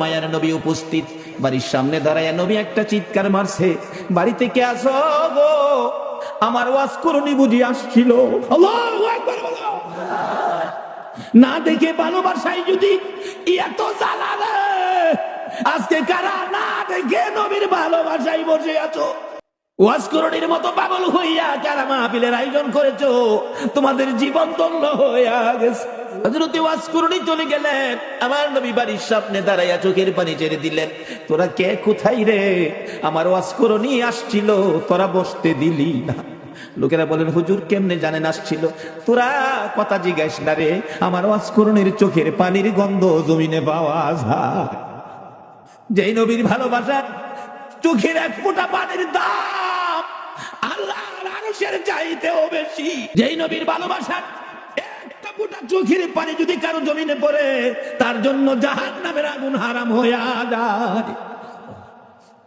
মায়ার নবী উপস্থিত, বাড়ির সামনে দাঁড়ায় নবী একটা চিৎকার মারছে, বাড়িতে কে আছো গো? আমার ওয়াজ করনি বুঝি আসছিল। আল্লাহু আকবার বলো। না দেখে ভালোবাসাই যদি এত জ্বালা রে, আজকে কারা না দেখে নবীর ভালোবাসাই বসে আছো? ওয়াজ করনির মতো পাগল হইয়া কারা মাহফিলের আয়োজন করেছো? তোমাদের জীবন ধন্য হইয়া গেছে। হযরত ওয়াজ করনি চলে গেলেন, আমার নবী বাড়ির সামনে দাঁড়াইয়া চোখের পানি ছেড়ে দিলেন। তোরা কে কোথায় রে? আমার ওয়াজ করনি আসছিল, তোরা বসতে দিলি না। লোকেরা বলেন হুজুর কেমনে জানেন আসছিল? তোরা কথা জিজ্ঞাস না রে, আমার ওয়াজ করনির চোখের পানির গন্ধ জমিনে পাওয়া যায়। যেই নবীর ভালোবাসা চোখের এক ফোঁটা পানির দাম আল্লাহর আরশের চাইতেও বেশি। যেই নবীর ভালোবাসা একটা ফোঁটা চোখের পানি যদি কারো জমিনে পড়ে, তার জন্য জাহান্নামের আগুন হারাম হয়ে যায়।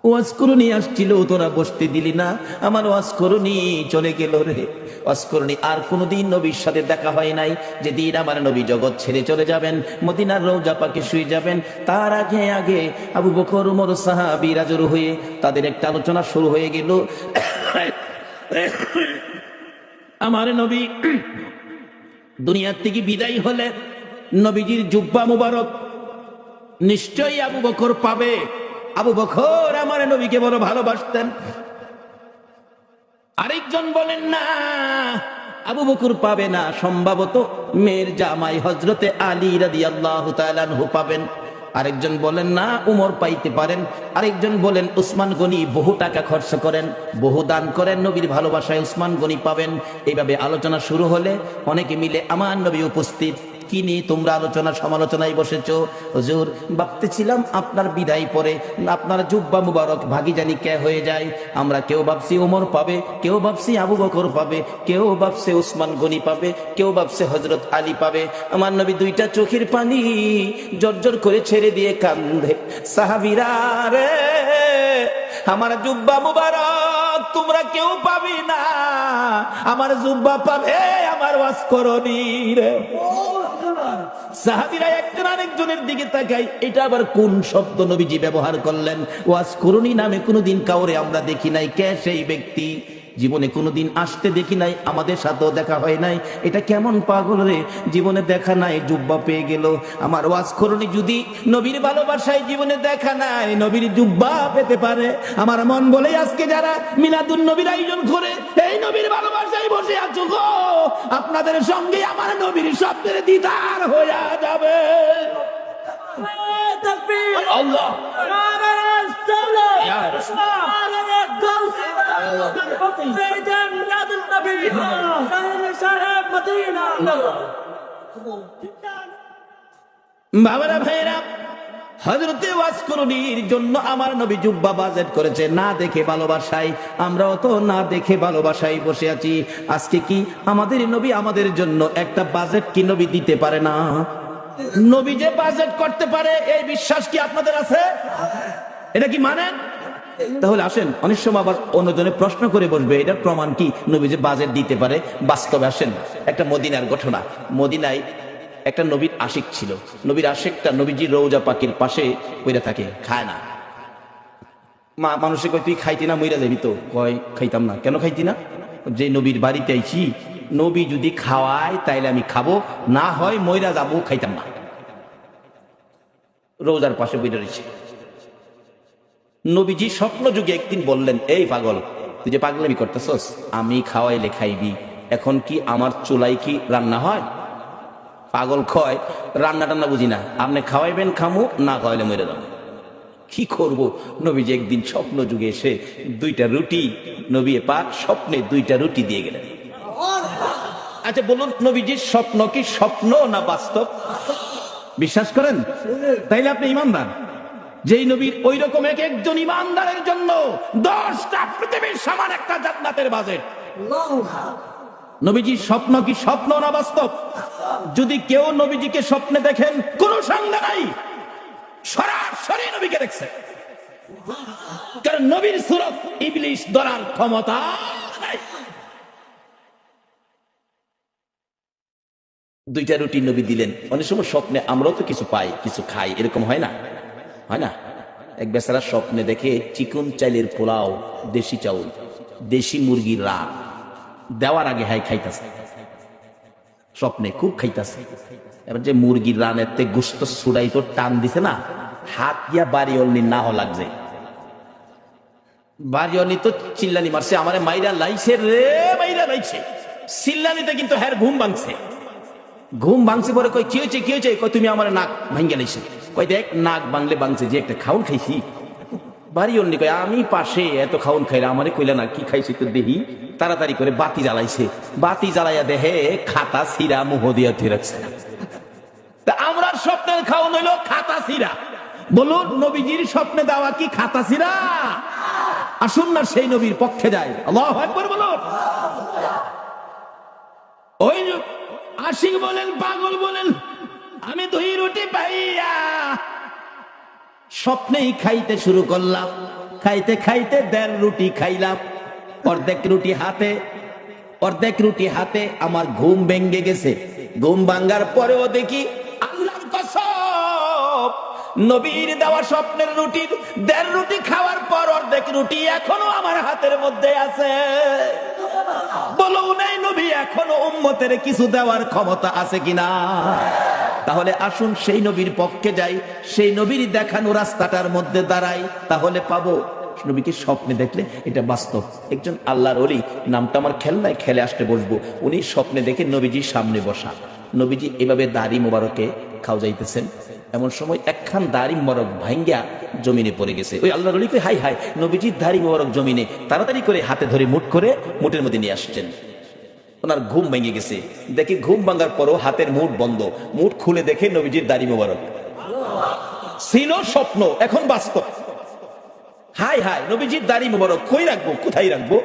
ওয়াজ করনি আসছিল, তোরা বসতে দিলি না, আমার ওয়াজ করনি চলে গেল রে। ওয়াজ করনি আর কোনদিন নবীর সাথে দেখা হয় নাই। যেদিন আমার নবী জগৎ ছেড়ে চলে যাবেন, মদিনার রওজা পাকে শুয়ে যাবেন, তার আগে আগে আবু বকর ওমর সাহাবীরা জড়ো হয়ে তাদের একটা আলোচনা শুরু হয়ে গেল। আমার নবী দুনিয়ার থেকে বিদায় হলে নবীজির জুব্বা মুবারক নিশ্চয়ই আবু বকর পাবে। আবু বকর আমার নবীকে বড় ভালোবাসতেন। আরেকজন বলেন না, আবু বকর পাবে না, সম্ভবত মেয়ের জামাই হযরতে আলী রাদিয়াল্লাহু তাআলা আনহু পাবেন। আরেকজন বলেন না, উমর পাইতে পারেন। আরেকজন বলেন উসমান গনি বহু টাকা খরচ করেন, বহু দান করেন, নবীর ভালোবাসায় উসমান গনি পাবেন। এইভাবে আলোচনা শুরু হলে অনেকে মিলে আমার নবী উপস্থিত। কি নিয়ে তোমরা আলোচনা সমালোচনায় বসেছো? হুজুর ভাবতেছিলাম আপনার বিদায় পরে আপনার জুব্বা মুবারক ভাগি জানি কে হয়ে যায়। আমরা কেউ ভাবছি ওমর পাবে, কেউ ভাবছি আবু বকর পাবে, কেউ ভাবছে উসমান গনি পাবে, কেউ ভাবছে হযরত আলী পাবে। আমার নবী দুইটা চোখের পানি জর্জর করে ছেড়ে দিয়ে কান্দে, সাহাবীরা রে আমার জুব্বা মুবারক তোমরা কেউ পাবি না, আমার জুব্বা পাবে আমার ওয়াজ করনি রে। সাহাবীরা একজন আরেকজনের দিকে তাকাই, এটা আবার কোন শব্দ নবীজি ব্যবহার করলেন? ওয়াজ করনি নামে কোনোদিন কাউরে আমরা দেখি নাই। কে সেই ব্যক্তি? জীবনে কোনোদিন আসতে দেখি নাই, আমাদের সাথেও দেখা হয় নাই। এটা কেমন পাগল রে, জীবনে দেখা নাই, জুব্বা পেয়ে গেল। আমার ওয়াজ করনি যদি নবীর ভালোবাসায় জীবনে দেখা নাই, নবীর জুব্বা পেতে পারে। আমার মন বলে আজকে যারা মিলাদুন নবীর আয়োজন করে এই নবীর ভালোবাসায় বসে আছো গো, আপনাদের সঙ্গে আমার নবীর শব্দের দিদার হয়ে যাবে। আল্লাহ বাবারা ভাইরা, হযরতে ওয়াজ করনির জন্য আমার নবী জুব্বা বাজেট করেছে না দেখে ভালোবাসায়। আমরাও তো না দেখে ভালোবাসায় বসে আছি। আজকে কি আমাদের নবী আমাদের জন্য একটা বাজেট কি নবী দিতে পারে না? নবী যে বাজেট করতে পারে এই বিশ্বাস কি আপনাদের আছে? এটা কি মানেন? তাহলে আসেন, অনেক সময় আবার অন্যজনে প্রশ্ন করে বসবে এটার প্রমাণ কি নবী যে বাজেট দিতে পারে? বাস্তবে আসেন, একটা মদিনার ঘটনা। মদিনায় একটা নবীর আশিক ছিল। নবীর আশিকটা নবীজির রওজা পাকের পাশে পড়ে থাকে, খায় না। মানুষে কয় তুই খাইতি না, মইরা যাবি তো। কয় খাইতাম না। কেন খাইতি না? যে নবীর বাড়িতে আইছি, নবী যদি খাওয়ায় তাইলে আমি খাবো, না হয় মইরা যাবো, খাইতাম না। রওজার পাশে বইরা রয়েছে। নবীজি স্বপ্ন যুগে একদিন বললেন, এই পাগল, তুই যে পাগলামি করতেছস, আমি খাওয়াইলে খাইবি, এখন কি আমার চুলাই কি রান্না হয়? পাগল কয় রান্না টান্না বুঝি না, আপনি খাওয়াইবেন খামু, না খাওয়াইলে মরে যাবো। কি করব? নবীজি একদিন স্বপ্ন যুগে এসে দুইটা রুটি, নবী পাক স্বপ্নে দুইটা রুটি দিয়ে গেলেন। আচ্ছা বলুন, নবীজির স্বপ্ন কি স্বপ্ন না বাস্তব? বিশ্বাস করেন? তাইলে আপনি ইমানদার। যেই নবীর ওই রকম এক একজন ইমানদারের জন্য 10টা পৃথিবীর সমান একটা জান্নাতের বাজেট। নবীজির স্বপ্ন কি স্বপ্ন না বাস্তব? যদি কেউ নবীজিকে স্বপ্নে দেখেন, কোনো সন্দেহ নাই সরাসরি নবীকে দেখছে। কারণ নবীর সূরত ইবলিস ধরার ক্ষমতা নাই। দুইটা রুটি নবী দিলেন। অনেক সময় স্বপ্নে আমরাও তো কিছু পাই, কিছু খাই, এরকম হয় না? হয় না? এক বেচারা স্বপ্নে দেখে চিকন চাইলের পোলাও, দেশি চাউল, দেশি মুরগির রান দেওয়ার আগে হাই খাইতেছে, স্বপ্নে খুব খাইতেছে। এবার যে মুরগির রানের তে গোস্ত ছুড়াই তো টান দিছে না, হাত দিয়া বাড়ি অল্লি না লাগছে, বাড়ি অল্লি তো চিল্লানি মারছে, আমারে মাইরা লাইছে রে, মাইরা লাইছে। চিল্লানিতে কিন্তু হ্যার ঘুম ভাঙছে, ঘুম ভাঙছে। পরে কই কি হয়েছে, কি হয়েছে? কই তুমি আমার নাক ভাঙ্গা লাইছে। কই দেখ নাক ভাঙলে ভাঙছে, যে একটা খাউন খাইছি। বাড়ি অন্য কয় আমি পাশে এত খাউন খাইলে আমারে কইলা না কি খাইছি তো দেহি। তাড়াতাড়ি করে বাতি জ্বালাইছে, বাতি জ্বালাইয়া দেহে খাতা সিরা মুহ দিয়া রাখছে। তা আমরা স্বপ্নের খাওন হইলো খাতা সিরা। বলুন নবীজির স্বপ্নে দেওয়া কি খাতা সিরা? আসুন না সেই নবীর পক্ষে যাই। আল্লাহু আকবার বলুন। ওই আশিক বলেন, পাগল বলেন, আমি দই রুটি পাইয়া স্বপ্নেই খাইতে শুরু করলাম। খাইতে খাইতে 1.5 রুটি খাইলাম, অর্ধেক রুটি হাতে আমার ঘুম ভেঙে গেছে। ঘুম ভাঙ্গার পরেও দেখি আল্লাহর কসম, নবীর দেওয়া স্বপ্নের রুটির 1.5 রুটি খাওয়ার পর অর্ধেক রুটি এখনো আমার হাতের মধ্যে আছে। বলো নাই নবী এখনো উম্মতের কিছু দেওয়ার ক্ষমতা আছে কিনা? তাহলে আসুন সেই নবীর পক্ষে যাই, সেই নবীর দেখানো রাস্তাটার মধ্যে দাঁড়াই, তাহলে পাবো। নবীকে স্বপ্নে দেখলে এটা বাস্তব। একজন আল্লাহর ওলি, নামটা আমার খেলনায় খেলে আসতে বসবো, উনি স্বপ্নে দেখে নবীজির সামনে বসা। নবীজি এভাবে দাড়ি মোবারকে খাও যাইতেছেন, এমন সময় একখান দাড়ি মোবারক ভাঙ্গা জমিনে পড়ে গেছে। ওই আল্লাহর ওলিকে হাই হাই, নবীজির দাড়ি মোবারক জমিনে, তাড়াতাড়ি করে হাতে ধরে মুঠ করে মুঠের মধ্যে নিয়ে আসছেন। ওনার ঘুম ভেঙে গেছে, দেখি ঘুম ভাঙার পরও হাতের মুঠ বন্ধ, মুঠ খুলে দেখে নবীজির দাড়ি মোবারক। ছিল স্বপ্ন, এখন বাস্তব। হাই হাই, নবীজির দাড়ি মোবারক কই রাখবো, কোথায় রাখবো?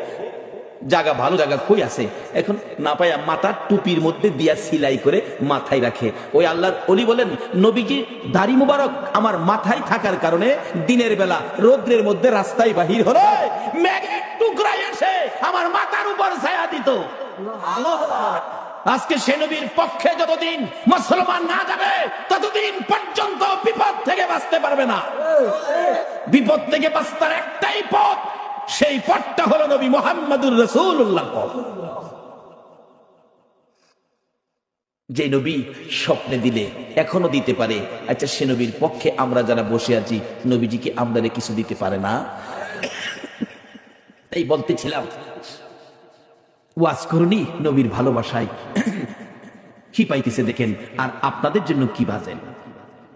জায়গা ভালো জায়গা কই আছে? এখন না পাইয়া মাথার টুপির মধ্যে দিয়া সিলাই করে মাথায় রাখে। ওই আল্লাহর ওলি বলেন, নবীজির দাড়ি মোবারক আমার মাথায় থাকার কারণে দিনের বেলা রৌদ্রের মধ্যে রাস্তায় বাহির হলে মেঘের টুকরাই এসে আমার মাথার উপর ছায়া দিত। আজকে সে নবীর পক্ষে যতদিন মুসলমান না যাবে ততদিন পর্যন্ত বিপদ থেকে বাঁচতে পারবে না। বিপদ থেকে বাঁচার একটাই পথ, সেই পথটা হলো নবী মুহাম্মদুর রাসূলুল্লাহ। যে নবী স্বপ্নে দিলে এখনো দিতে পারে, আচ্ছা সে নবীর পক্ষে আমরা যারা বসে আছি, নবীজি কি আমাদের কিছু দিতে পারে না? তাই বলতেছিলাম, ওয়াজ করুনি নবীর ভালোবাসায় কি পাইতেছে দেখেন, আর আপনাদের জন্য কি বাজেন।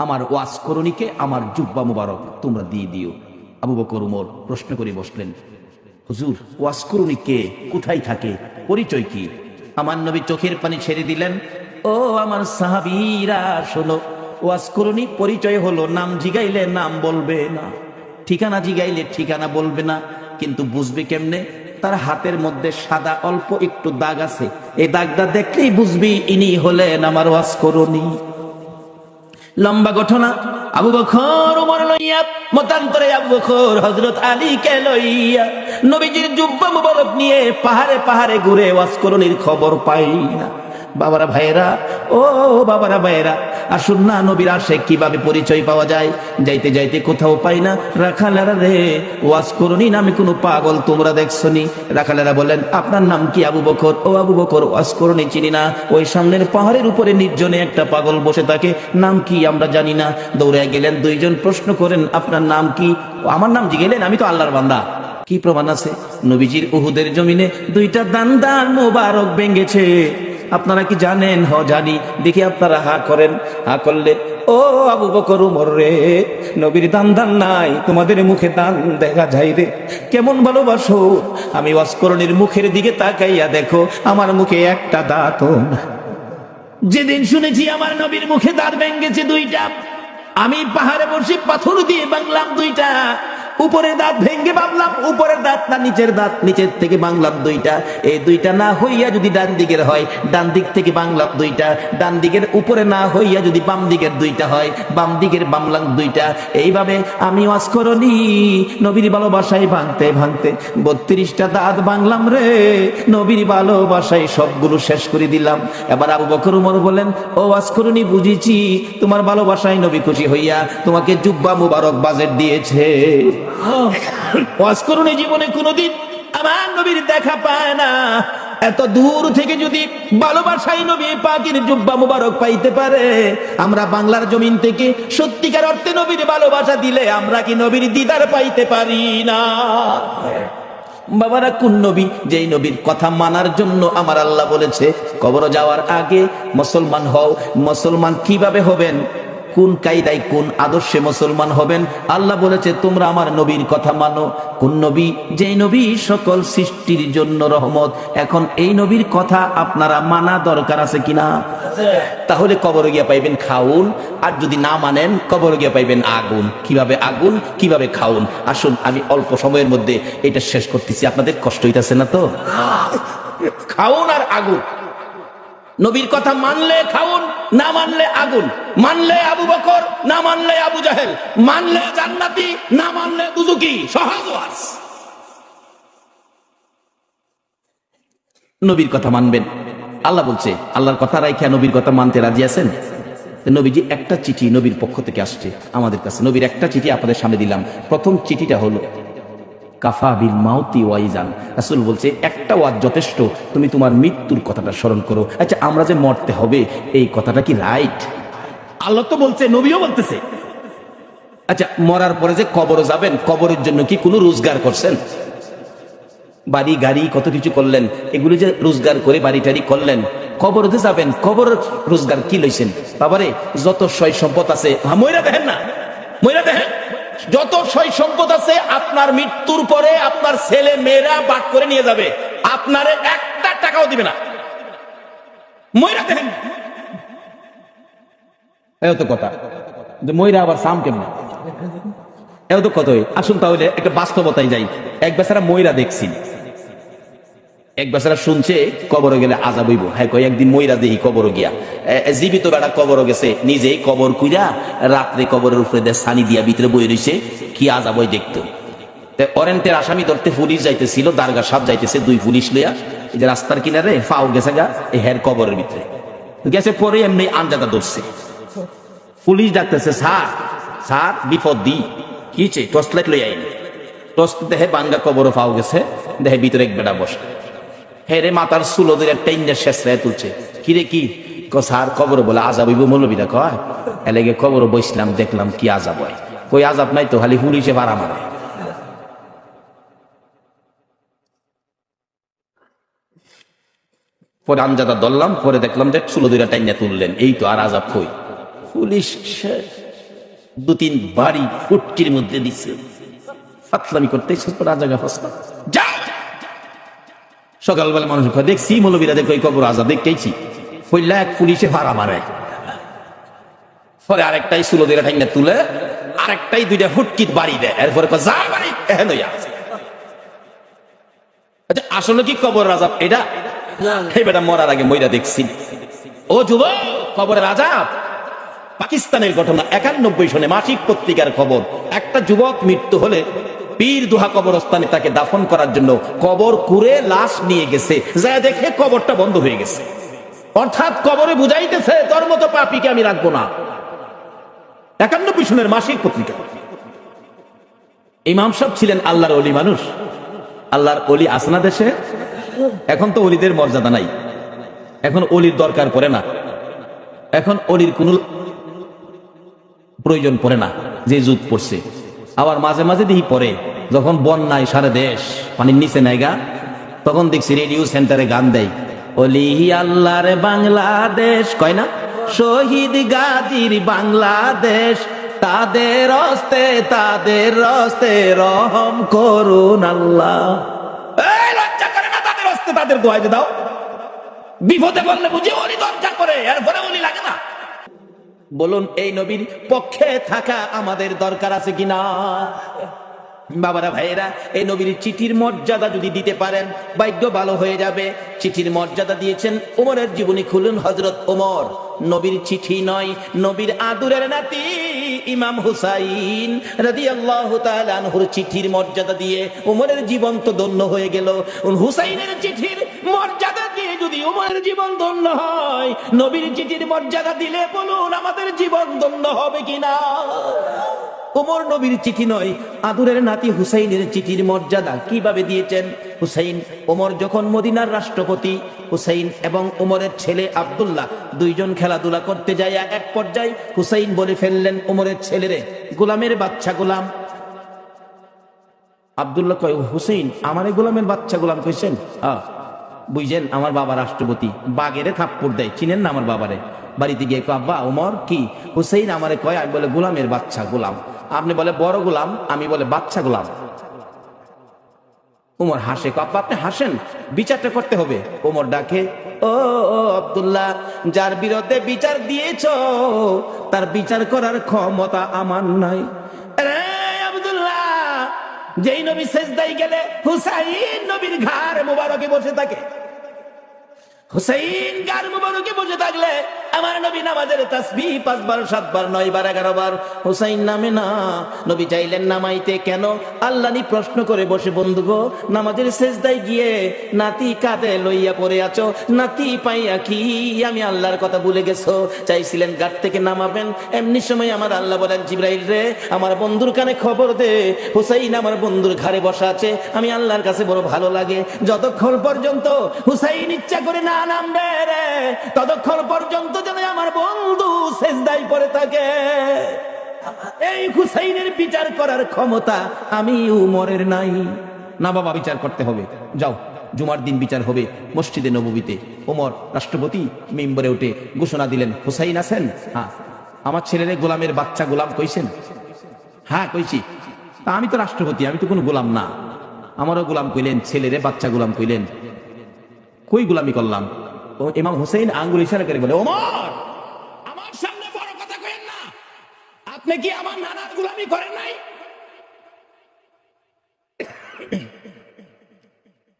আমার ওয়াজ করুনিকে আমার জুব্বা মুবারক তোমরা দিয়ে দিও। আবু বকর উমর প্রশ্ন করে বসলেন, হুজুর ওয়াজ করুনি কে, কোথায় থাকে, পরিচয় কি? আমার নবী চোখের পানি ছেড়ে দিলেন, ও আমার সাহাবীরা শোনো, ওয়াজ করুনি পরিচয় হলো নাম জিগাইলে নাম বলবে না, ঠিকানা জিগাইলে ঠিকানা বলবে না, কিন্তু বুঝবে কেমনে? তার হাতের মধ্যে সাদা অল্প একটু দাগ আছে, এই দাগটা দেখলেই বুঝবি ইনি হলেন আমার ওয়াজ করুনি। লম্বা ঘটনা। আবু বকর ওমর লইয়া, মতান্তরে আবু বকর হযরত আলী কে লইয়া নবীজির জুব্বা মুবারক নিয়ে পাহাড়ে পাহাড়ে ঘুরে ওয়াজ করুনির খবর পাই না। বাবারা ভাইয়েরা, ও বাবারা ভাইয়েরা, আসুন না নবীর আশিক কিভাবে পরিচয় পাওয়া যায়। যাইতে যাইতে কোথাও পাই না, রাখালেরা রে ওয়াজ করুনি নামে কোনো পাগল তোমরা দেখছনি? রাখালেরা বলেন, আপনার নাম কি? আবু বকর। ও আবু বকর, ওয়াজ করুনি চিনি না। ওই সামনের পাহাড়ের উপরে নির্জনে একটা পাগল বসে থাকে, নাম কি আমরা জানি না। দৌড়ে গেলেন, দুইজন প্রশ্ন করেন, আপনার নাম কি? আমার নাম জিগেলেন, আমি তো আল্লাহর বান্দা। কি প্রমাণ আছে? নবীজির উহুদের জমিনে 2টা দান মোবারক ভেঙেছে। আপনারা কি জানেন? হ জানি। দেখি আপনারা হা করেন। হা করলে, ও আবু বকর উমর রে, নবীর দান নাই, তোমাদের মুখে দান দেখা যায় রে। কেমন ভালোবাসো। আমি ওয়াজ করুনির মুখের দিকে তাকাইয়া দেখো, আমার মুখে একটা দাঁতও না। যেদিন শুনেছি আমার নবীর মুখে দাঁত ভেঙেছে 2টা, আমি পাহাড়ে বসে পাথর দিয়ে বাংলাম 2টা। উপরের দাঁত ভেঙ্গে ভাবলাম উপরের দাঁত না নিচের দাঁত, নিচের থেকে বাংলাম দুইটা, এই দুইটা না হইয়া যদি ডান দিকের হয়, ডান দিক থেকে বাংলাম দুইটা, ডান দিকের উপরে না হইয়া যদি বাম দিকের দুইটা হয়, বাম দিকের বামলাম দুইটা। এইভাবে আমি ওয়াজ করনি নবীর ভালোবাসায় ভাঙতে ভাঙতে 32টা দাঁত বাংলাম রে, নবীর ভালোবাসায় সবগুলো শেষ করে দিলাম। এবার আবু বকর উমর বলেন, ও ওয়াজ করনি বুঝেছি, তোমার ভালোবাসায় নবী খুশি হইয়া তোমাকে জুব্বা মুবারক বাজেট দিয়েছে। ওয়াজ করনি জীবনে কোনোদিন আমার নবীর দেখা পায় না, এত দূর থেকে যদি ভালোবাসায় নবী পাকের জুব্বা মুবারক পাইতে পারে, আমরা বাংলার জমিন থেকে সত্যিকার অর্থে নবীর ভালোবাসা দিলে আমরা কি নবীর দিদার পাইতে পারি না? বাবারা, কোন নবী? যেই নবীর কথা মানার জন্য আমার আল্লাহ বলেছে কবর যাওয়ার আগে মুসলমান হও। মুসলমান কিভাবে হবেন, কোন কায়দায় কোন আদর্শে মুসলমান হবেন? আল্লাহ বলেছে তোমরা আমার নবীর কথা মানো। কোন নবী? যেই নবী সকল সৃষ্টির জন্য রহমত। এখন এই নবীর কথা আপনারা মানা দরকার আছে কিনা? তাহলে কবরে গিয়া পাইবেন খাউন, আর যদি না মানেন কবরে গিয়া পাইবেন আগুন। কিভাবে আগুন, কিভাবে খাউন? আসুন আমি অল্প সময়ের মধ্যে এটা শেষ করতেছি, আপনাদের কষ্ট হইতাছে না তো? খাউন আর আগুন। নবীর কথা মানলে খাউন, না মানলে আগুন। মানলে আবু বকর, না মানলে আবু জাহেল। মানলে জান্নাতি, না মানলে দুজকি। সহজ ওয়াজ। নবীর কথা মানবেন। আল্লাহ বলছে, আল্লাহর কথা রাইখা নবীর কথা মানতে রাজি আছেন? নবীজি একটা চিঠি নবীর পক্ষ থেকে আসছে আমাদের কাছে। নবীর একটা চিঠি আপনাদের সামনে দিলাম। প্রথম চিঠিটা হলো কাফা বিল মাউতি ওয়াইজান। রাসূল বলছে একটা ওয়াজ যথেষ্ট, তুমি তোমার মৃত্যুর কথাটা স্মরণ করো। আচ্ছা, আমরা যে মরতে হবে এই কথাটা কি রাইট? আল্লাহ তো বলছে, নবীও বলতেছে। আচ্ছা, মরার পরে যে কবরে যাবেন, কবরের জন্য কি কোনো রোজগার করছেন? বাড়ি গাড়ি কত কিছু করলেন, এগুলো যে রোজগার করে বাড়ি টাড়ি করলেন, কবরতে যাবেন, কবরের রোজগার কি লইছেন? বাবারে, যত সয় সম্পদ আছে, মইরা দেখেন না, মইরা দেখেন, যত সয় সম্পদ আছে আপনার মৃত্যুর পরে আপনার ছেলে মেয়েরা বাট করে নিয়ে যাবে, আপনারে একটা টাকাও দিবে না। মইরা দেখেন। এও তো কথা যে মইরা আবার সাম কেমন, এও তো কতই। আসুন তাহলে একটা বাস্তবতায় যাই। এক বেচারা মইরা দেখছি, এক বেচারা শুনছে কবর গেলে আজাব হইব। হ্যাঁ, কয় একদিন মইরা দেই কবর গিয়া, জীবিত বেড়া কবর গেছে, নিজেই কবর কুইরা রাত্রে কবরের উপরে সানি দিয়া ভিতরে বই রইছে, কি আজাব হয় দেখতো। ওয়ারেন্টের আসামি ধরতে পুলিশ যাইতেছিল, দারগা সাহেব যাইতেছে, দুই পুলিশ লইয়া এই যে রাস্তার কিনারে ফাও গেছে গা এই হের কবরের ভিতরে গেছে। পরে এমনি আঞ্জাদা ধরছে, পুলিশ ডাকতেছে, স্যার স্যার বিপদ দি কিছে, টর্চ লাইট লই আইনি। টর্চ দেখে বাঙ্গা কবর ফাও গেছে, দেখে ভিতরে এক বেটা বসে। হেরে মাথার চুলো ধরে টেইনের শেষ রায় তুলছে। কিরে কি? স্যার কবর বলে আজাব হইব। মৌলবীরা কয় এলেগে কবর বসলাম, দেখলাম কি আজাব হয়। কই আজাব নাই তো, খালি পুলিশে ভাড়া মারে। পরে আঞ্জাদা ধরলাম, পরে দেখলাম যে চুলো ধরে টাইনা তুললেন, এই তো আর আজাব কই। পুলিশ দু তিন বাড়ি ফুটকির মধ্যে দিচ্ছে, ফাতলামি করতে রাজাগা ফসলা। সকালবেলা মানুষ দেখছি মৌলবীরা দেখো কবর আজাদ দেখতেছি, ফইলা এক পুলিশে ভাড়া মারে। পরে আরেকটাই চুলো ধরে টাইনা তুলে, আরেকটাই দুইটা ফুটকির বাড়ি দেয়। এরপরে যা বাড়ি এহেন আছে। আচ্ছা, আসলে কি কবর আজাব এটা? এই বেটা মরার আগে মইরা দেখছি। ও যুবক, কবরের আজাব পাকিস্তানের ঘটনা। 91 সনে মাসিক পত্রিকার খবর, একটা যুবক মৃত্যু হলে পীর দুহা কবরস্থানে তাকে দাফন করার জন্য কবর কুড়ে লাশ নিয়ে গেছে, যা দেখে কবরটা বন্ধ হয়ে গেছে। অর্থাৎ কবরে বুঝাইতেছে তোর মতো পাপীকে আমি রাখবো না। 91 সনের মাসিক পত্রিকা। ইমাম সাহেব ছিলেন আল্লাহর ওলি মানুষ। আল্লাহর ওলি আসনা দেশে। এখন তো ওলিদের মর্যাদা নাই, এখন ওলির দরকার পড়ে না, এখন ওলির কোন প্রয়োজন পড়ে না, যে যুগ পড়ছে। আবার মাঝে মাঝে দিই পরে যখন বন্যায় সারা দেশ পানির নিচে নাইগা, তখন দেখছি রেডিও সেন্টারে গান দেয়, ওলি আল্লাহর বাংলাদেশ, কয় না, শহীদ গাজীর বাংলাদেশ, তাদের হস্তে রহম করুন আল্লাহ। লজ্জা করে না তাদের হস্তে তাদের দোয়াই দাও? বিপদে বললে বুঝি ওলি দরজা করে, এরপরে ওলি লাগে না? বলুন, এই নবীর পক্ষে থাকা আমাদের দরকার আছে কিনা? বাবারা ভাইয়েরা, এই নবীর চিঠির মর্যাদা যদি দিতে পারেন ভাগ্য ভালো হয়ে যাবে। চিঠির মর্যাদা দিয়েছেন ওমরের জীবনী খুলুন। হযরত ওমর, নবীর চিঠি নয়, নবীর আদরের নাতি ইমাম হুসাইন রাদিয়াল্লাহু তাআলা আনহুর চিঠির মর্যাদা দিয়ে ওমরের জীবন তো ধন্য হয়ে গেল। হুসাইনের চিঠির মর্যাদা দিয়ে যদি ওমরের জীবন ধন্য হয়, নবীর চিঠির মর্যাদা দিলে বলুন আমাদের জীবন ধন্য হবে কিনা? ওমর নবীর চিঠি নয়, আদরের নাতি হুসাইনের চিঠির মর্যাদা কিভাবে দিয়েছেন? হুসাইন, ওমর যখন মদিনার রাষ্ট্রপতি, হুসাইন এবং ওমরের ছেলে আব্দুল্লাহ দুইজন খেলাধুলা করতে যায়। এক পর্যায়ে হুসাইন বলে ফেললেন ওমরের ছেলেরে, গোলামের বাচ্চা গোলাম। আব্দুল্লাহ কয়, হুসাইন আমারে গোলামের বাচ্চা গোলাম কইছেন? বুঝছেন আমার বাবা রাষ্ট্রপতি, বাগেরে থাপ্পড় দেয়, চিনেন না আমার বাবারে? বাড়িতে গিয়ে কয়, আব্বা ওমর কি? হুসাইন আমারে কয়, আমি বলে গোলামের বাচ্চা গোলাম। আপনি বলে বড় গোলাম, আমি বলে বাচ্চা গোলাম। ওমর হাসে, আব্বা আপনি হাসেন, বিচারটা করতে হবে। ওমর ডাকে, ও আব্দুল্লাহ, যার বিরুদ্ধে বিচার দিয়েছ তার বিচার করার ক্ষমতা আমার নাই। আব্দুল্লাহ, যেই নবী সেজদায় গেলে হুসাইন নবীর ঘাড় মুবারকে বসে থাকে, হুসাইন গার মুবারকে বসে থাকলে আমার নবী নামাজের তাসবিহ 5 বার 7 বার 9 বার 11 বার হুসাইন নামে না। নবী চাইলেন নামাইতে, কেন? আল্লাহ নি প্রশ্ন করে বসে, বন্ধু গো, নামাজের সেজদায় গিয়ে নাতি কাঁধে লইয়া পড়ে আছো, নাতি পাইয়া কি আমি আল্লাহর কথা ভুলে গেছো? চাইছিলেন গাড় থেকে নামাবেন, এমনি সময় আমার আল্লাহ বলেন, জিবরাইল রে, আমার বন্ধুর কানে খবর দে, হুসাইন আমার বন্ধুর ঘাড়ে বসা আছে, আমি আল্লাহর কাছে বড় ভালো লাগে, যতক্ষণ পর্যন্ত হুসাইন ইচ্ছা করে না নামবে রে, ততক্ষণ পর্যন্ত যেন আমার বন্ধু সেজদায় পড়ে থাকে। এই হুসাইনের বিচার করার ক্ষমতা আমি উমরের নাই। না বাবা, বিচার করতে হবে, যাও, জুমার দিন বিচার হবে মসজিদে নববীতে। ওমর রাষ্ট্রপতি মিম্বরে উঠে ঘোষণা দিলেন, হুসাইন আছেন? হ্যাঁ। আমার ছেলেরে গোলামের বাচ্চা গোলাম কইছেন? হ্যাঁ কইছি। তা আমি তো রাষ্ট্রপতি, আমি তো কোনো গোলাম না। আমারও গোলাম কইলেন, ছেলেরে বাচ্চা গোলাম কইলেন, কই গোলামি করলাম? ইমাম হুসাইন আঙ্গুল ইশারা করে বলে, ওমর, আমার সামনে বড় কথা কইেন না, আপনি কি আমার নানার গোলামি করেন নাই?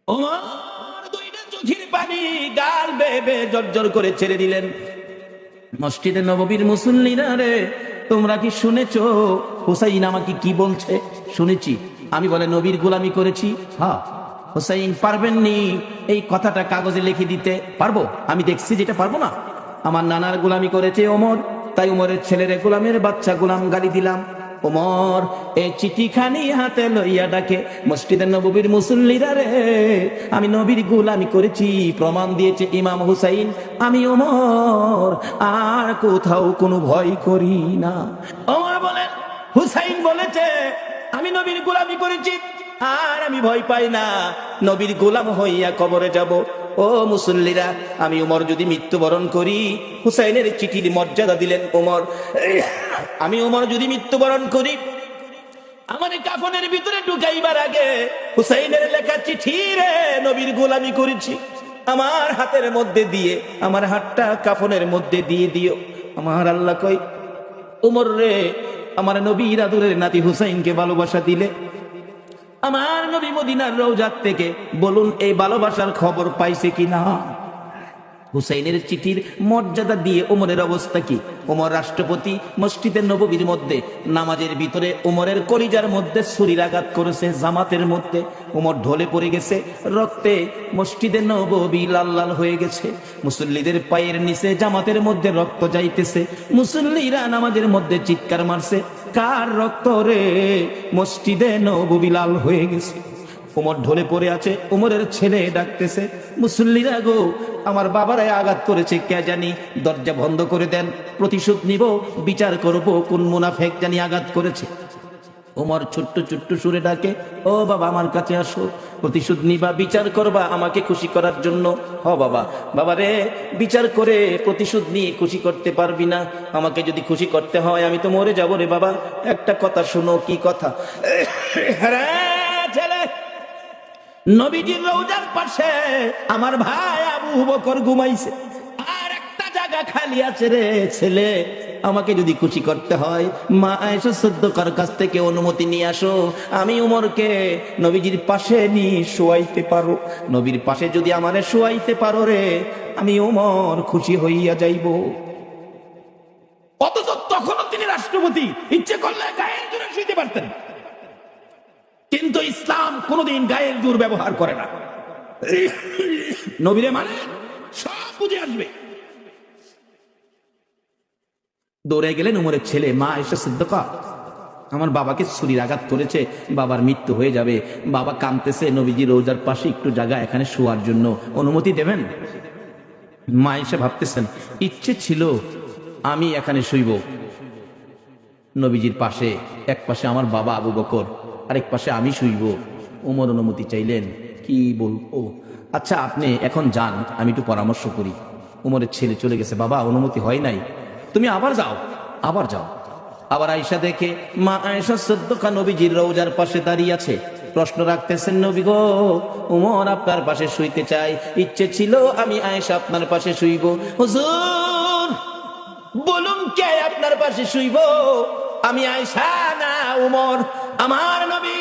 ওমর দুইটা চোখের পানি গাল বেয়ে জর্জর করে ছেড়ে দিলেন। মসজিদে নববীর মুসল্লিরা রে, তোমরা কি শুনেছো হুসাইন আমাকে কি বলছে? শুনেছি। আমি বলে নবীর গোলামি করেছি। হ্যাঁ। হুসাইন পারবেননি এই কথাটা কাগজে লিখে দিতে? পারবো, আমি দেখছি যেটা পারবো না। আমার নানার গোলামি করেছে ওমর, তাই ওমরের ছেলেরে গোলামের বাচ্চা গোলাম গালি দিলাম। ওমর এই চিঠিখানি হাতে লইয়া ডাকে, মসজিদের নববীর মুসল্লিরা রে, আমি নবীর গোলামি করেছি, প্রমাণ দিয়েছে ইমাম হুসাইন, আমি ওমর আর কোথাও কোনো ভয় করি না। ওমর বলেন, হুসাইন বলেছে আমি নবীর গোলামি করেছি আর আমি ভয় পাই না, নবীর গোলাম হইয়া কবরে যাব। ও মুসল্লিরা, আমি ওমর যদি মৃত্যুবরণ করি, হুসাইনের চিঠির মর্যাদা দিলেন ওমর, আমি ওমর যদি মৃত্যুবরণ করি, আমার কাফনের ভিতরে ঢুকাইবার আগে হুসাইনের লেখা চিঠি রে, নবীর গোলামি করেছি, আমার হাতের মধ্যে দিয়ে, আমার হাতটা কাফনের মধ্যে দিয়ে দিও। আমার আল্লাহ কই, ওমর রে, আমার নবীর আদরের নাতি হুসাইনকে ভালোবাসা দিলে, আমার নবী মদিনার রওজাত থেকে বলুন এই ভালোবাসার খবর পাইছে কিনা? হুসাইনের চিঠির মর্যাদা দিয়ে ওমরের অবস্থা কি? ওমর রাষ্ট্রপতি, মসজিদের নববীর মধ্যে নামাজের ভিতরে ওমরের কলিজার মধ্যে ছুরির আঘাত করেছে, জামাতের মধ্যে ওমর ঢলে পড়ে গেছে, রক্তে মসজিদের নববী লাল লাল হয়ে গেছে, মুসল্লিদের পায়ের নিচে জামাতের মধ্যে রক্ত যাইতেছে, মুসল্লিরা নামাজের মধ্যে চিৎকার মারছে, কার রক্ত রে? মসজিদে নববী লাল হয়ে গেছে। ওমর ঢলে পড়ে আছে, ওমরের ছেলে ডাকতেছে, মুসল্লিরা গো, আমার বাবারাই আঘাত করেছে, কে জানি, দরজা বন্ধ করে দেন, প্রতিশোধ নিব, বিচার করব কোন মুনাফেক জানি আঘাত করেছে। ওমর ছোট্ট ছোট্ট সুরে ডাকে, ও বাবা আমার কাছে আসো, প্রতিশোধ নিবা, বিচার করবা আমাকে খুশি করার জন্য। হ বাবা, বাবা রে, বিচার করে প্রতিশোধ নিয়ে খুশি করতে পারবি না, আমাকে যদি খুশি করতে হয় আমি তো মরে যাবো রে বাবা। একটা কথা শোনো। কি কথা? ছেলে, নবীজির রওজার পাশে আমার ভাই আবু বকর ঘুমাইছে, আর একটা জায়গা খালি আছে রে ছেলে, আমাকে যদি খুশি করতে হয় মা আয়েশা সিদ্দিকার কাছ থেকে অনুমতি নিয়ে আসো, আমি উমরকে নবীজির পাশে নিয়ে শোয়াইতে পারো। নবীর পাশে যদি আমারে শোয়াইতে পারো রে, আমি উমর খুশি হইয়া যাইব। অথচ তখনও তিনি রাষ্ট্রপতি, ইচ্ছে করলে গায়ের জোরে শুইতে পারতেন, কিন্তু ইসলাম কোনদিন গায়ের জোর ব্যবহার করে না। নবীরে মানে সব বুঝে আসবে। দৌড়ে গেলেন উমরের ছেলে মা আয়েশা সিদ্দিকা। আমার বাবাকে ছুরির আঘাত করেছে, বাবার মৃত্যু হয়ে যাবে, বাবা কাঁদতেছে, নবীজি রোজার পাশে একটু জায়গা এখানে শোয়ার জন্য অনুমতি দেবেন? মা আয়েশা ভাবতেছেন, ইচ্ছে ছিল আমি এখানে শুইব নবীজির পাশে, এক পাশে আমার বাবা আবু বকর, আরেক পাশে আমি শুইব। উমর অনুমতি চাইলেন, কি বলবো, আচ্ছা আপনি এখন যান, আমি একটু পরামর্শ করি। উমরের ছেলে চলে গেছে। বাবা অনুমতি হয় নাই, তুমি আবার যাও, আবার যাও। আবার আয়েশা দেখে মা আয়েশা সিদ্দিকা নবীজির রওজার পাশে দাঁড়িয়ে আছে, প্রশ্ন রাখতেছেন, নবী গো, উমর আপনার পাশে শুইতে চাই, ইচ্ছে ছিল আমি আয়েশা আপনার পাশে শুইব। হুজুর বলুন কে আপনার পাশে শুইব? আমি আয়েশা না উমর? আমার নবী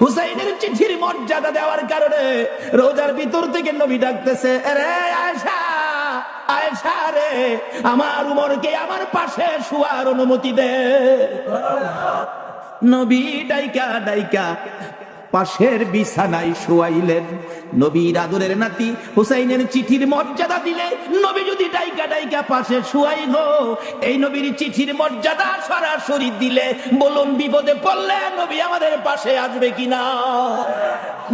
হুসাইনের চিঠির মর্যাদা দেওয়ার কারণে রোজার ভিতর থেকে নবী ডাকতেছে, আরে আয়েশা, আয়েশা রে, আমার উমরকে আমার পাশে শোয়ার অনুমতি দে। নবী ডাইকা ডাইকা পাশের বিছানায় শোয়াইলেন। নবীর আদরের নাতি হুসাইনের চিঠির মর্যাদা দিলে নবী যদি ডাইকা ডাইকা পাশে শোয়াই গো, এই নবীর চিঠির মর্যাদা সরাসরি দিলে বলুন বিপদে পড়লে নবী আমাদের পাশে আসবে কিনা?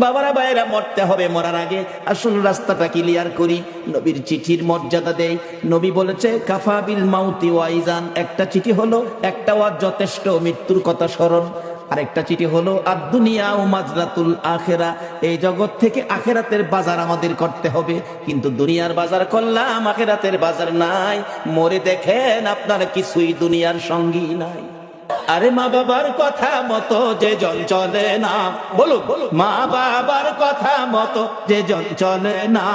বাবারা ভাইয়েরা, মরতে হবে, মরার আগে আসুন রাস্তাটা ক্লিয়ার করি। নবীর চিঠির মর্যাদা দেয়। নবী বলেছে কাফা বিল মাউতি ওয়াইজান, একটা চিঠি হলো একটা ওয়াজ যথেষ্ট, মৃত্যুর কথা স্মরণ। আরেকটা চিঠি হলো আদ-দুনিয়া ও মাজরাতুল আখিরা, এই জগৎ থেকে আখিরাতের বাজার আমাদের করতে হবে, কিন্তু দুনিয়ার বাজার করলাম, আখিরাতের বাজার নাই। মরে দেখেন আপনার কিছুই দুনিয়ার সঙ্গী নাই। আরে মা বাবার কথা মতো যে জন চলে না, বলুন মা বাবার কথা মতো যে জন চলে না,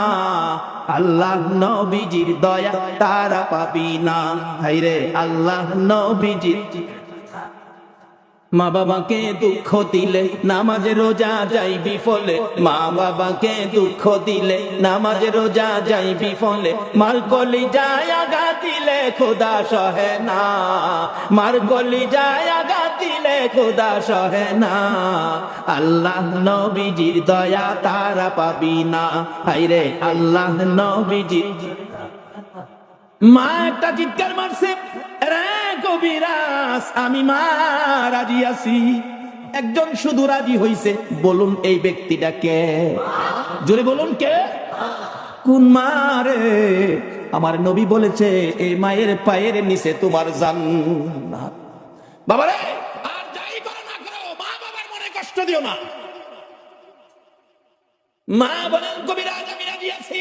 আল্লাহ নবীজির দয়া তারা পাবি না। হায়রে আল্লাহ নবীজির। মা বাবাকে দুঃখ দিলে নামাজে রোজা যাই বিফলে, মা বাবাকে দুঃখ দিলে নামাজে রোজা যাই বিফলে, মার কলি যায় আঘাত দিলে খোদা সহে না, মার কলি যায় আঘাত দিলে খোদা সহে না, আল্লাহ নবীজির দয়া তারা পাবি না। হায়রে আল্লাহ নবীজির। মা একটা চিৎকার মারছে, রে কবিরাজ আমি মা রাজি আছি। একজন শুধু রাজি হইছে, বলুন এই ব্যক্তিটা কে? জোরে বলুন কে? কোন মা রে? আমার নবী বলেছে এই মায়ের পায়ের নিচে তোমার জান্নাত। বাবারে, আর যাই করো না করো, মা বাবার মনে কষ্ট দিও না। মা বলেন কবিরাজ আমি রাজি আছি।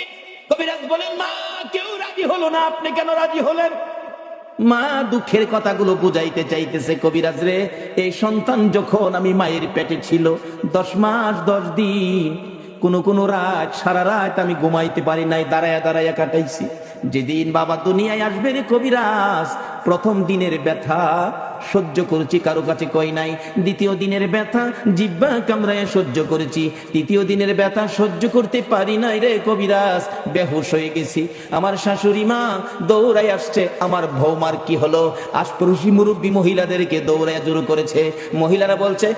কবিরাজ বলেন মা কেউ রাজি হলো না, আপনি কেন রাজি হলেন? মা দুঃখের কথাগুলো বুঝাইতে চাইতেছে, কবিরাজ রে, এই সন্তান যখন আমি মায়ের পেটে ছিল 10 মাস 10 দিন, কোন রাত সারা রাত আমি ঘুমাইতে পারি নাই, দাঁড়ায়া দাঁড়ায়া কাটাইছি। যেদিন বাবা দুনিয়ায় আসবে রে কবিরাজ, প্রথম দিনের ব্যথা সহ্য করেছি, কারো কাছে কই নাই। দ্বিতীয় দিনের ব্যথা জিহ্বা কামড়ায় সহ্য করেছি। তৃতীয় দিনের ব্যথা সহ্য করতে পারি নাই রে কবিরাজ, বেহুশ হয়ে গেছি। আমার শাশুড়ি মা দৌড়াই আসছে, আমার বৌমার কি হলো? আশপাশি মুরব্বী মহিলাদেরকে দৌড়ায় জোর করেছে। মহিলারা বলছে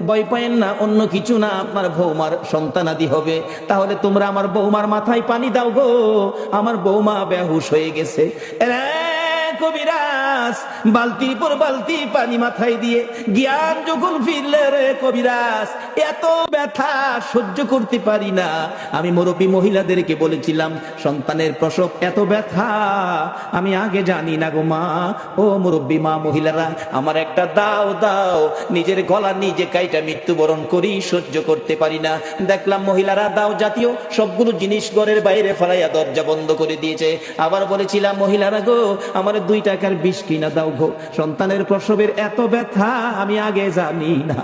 ভয় পায়েন না, অন্য কিছু না, আপনার বৌমার সন্তানাদি হবে। তাহলে তোমরা আমার বৌমার মাথায় পানি দাও গো, আমার বৌমা বেহুশ হয়ে গেছে। কবিরাজ বালতির পর বালতি পানি মাথায় দিয়ে জ্ঞান যখন ফিরলে রে কবিরাজ, এত ব্যথা সহ্য করতে পারি না। আমি মুরব্বী মহিলাদেরকে বলেছিলাম সন্তানের প্রসব এত ব্যথা আমি আগে জানি না গো মা। ও মুরব্বী মা মহিলারা, আমার একটা দাও দাও, নিজের গলা নিজে কাইটা মৃত্যুবরণ করি, সহ্য করতে পারি না। দেখলাম মহিলারা দাও জাতীয় সবগুলো জিনিস ঘরের বাইরে ফেলাইয়া দরজা বন্ধ করে দিয়েছে। আবার বলেছিলাম মহিলারা গো, আমার 2 টাকার বিষ কিনা দাও গো, সন্তানের প্রসবের এত ব্যথা আমি আগে জানি না।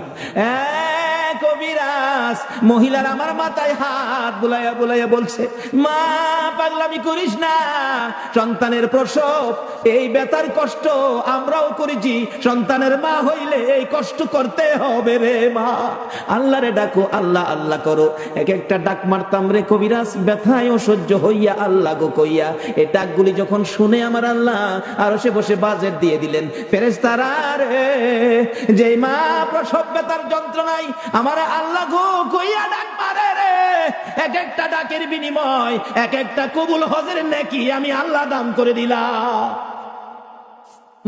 কবি কবিরাজ মহিলার আমার মাথায় হাত বুলাইয়া বুলাইয়া বলছে, মা পাগলামি করিস না, সন্তানের প্রসব এই ব্যথার কষ্ট আমরাও করেছি, সন্তানের মা হইলে এই কষ্ট করতে হবে রে মা। আল্লাহরে ডাকো, আল্লাহ আল্লাহ করো। এক একটা ডাক মারতাম রে কবিরাজ, ব্যথায় অসহ্য হইয়া আল্লাহ গো কইয়া। এই ডাকগুলি যখন শুনে আমার আল্লাহ আরশে বসে বাজেট দিয়ে দিলেন, ফেরেশতারা রে যে মা প্রসব ব্যথার যন্ত্রণায় আমার আল্লাহ গো কইয়া ডাক মারে রে, এক একটা ডাকের বিনিময় এক একটা কবুল হজের নেকি আমি আল্লাহ দান করে দিলাম।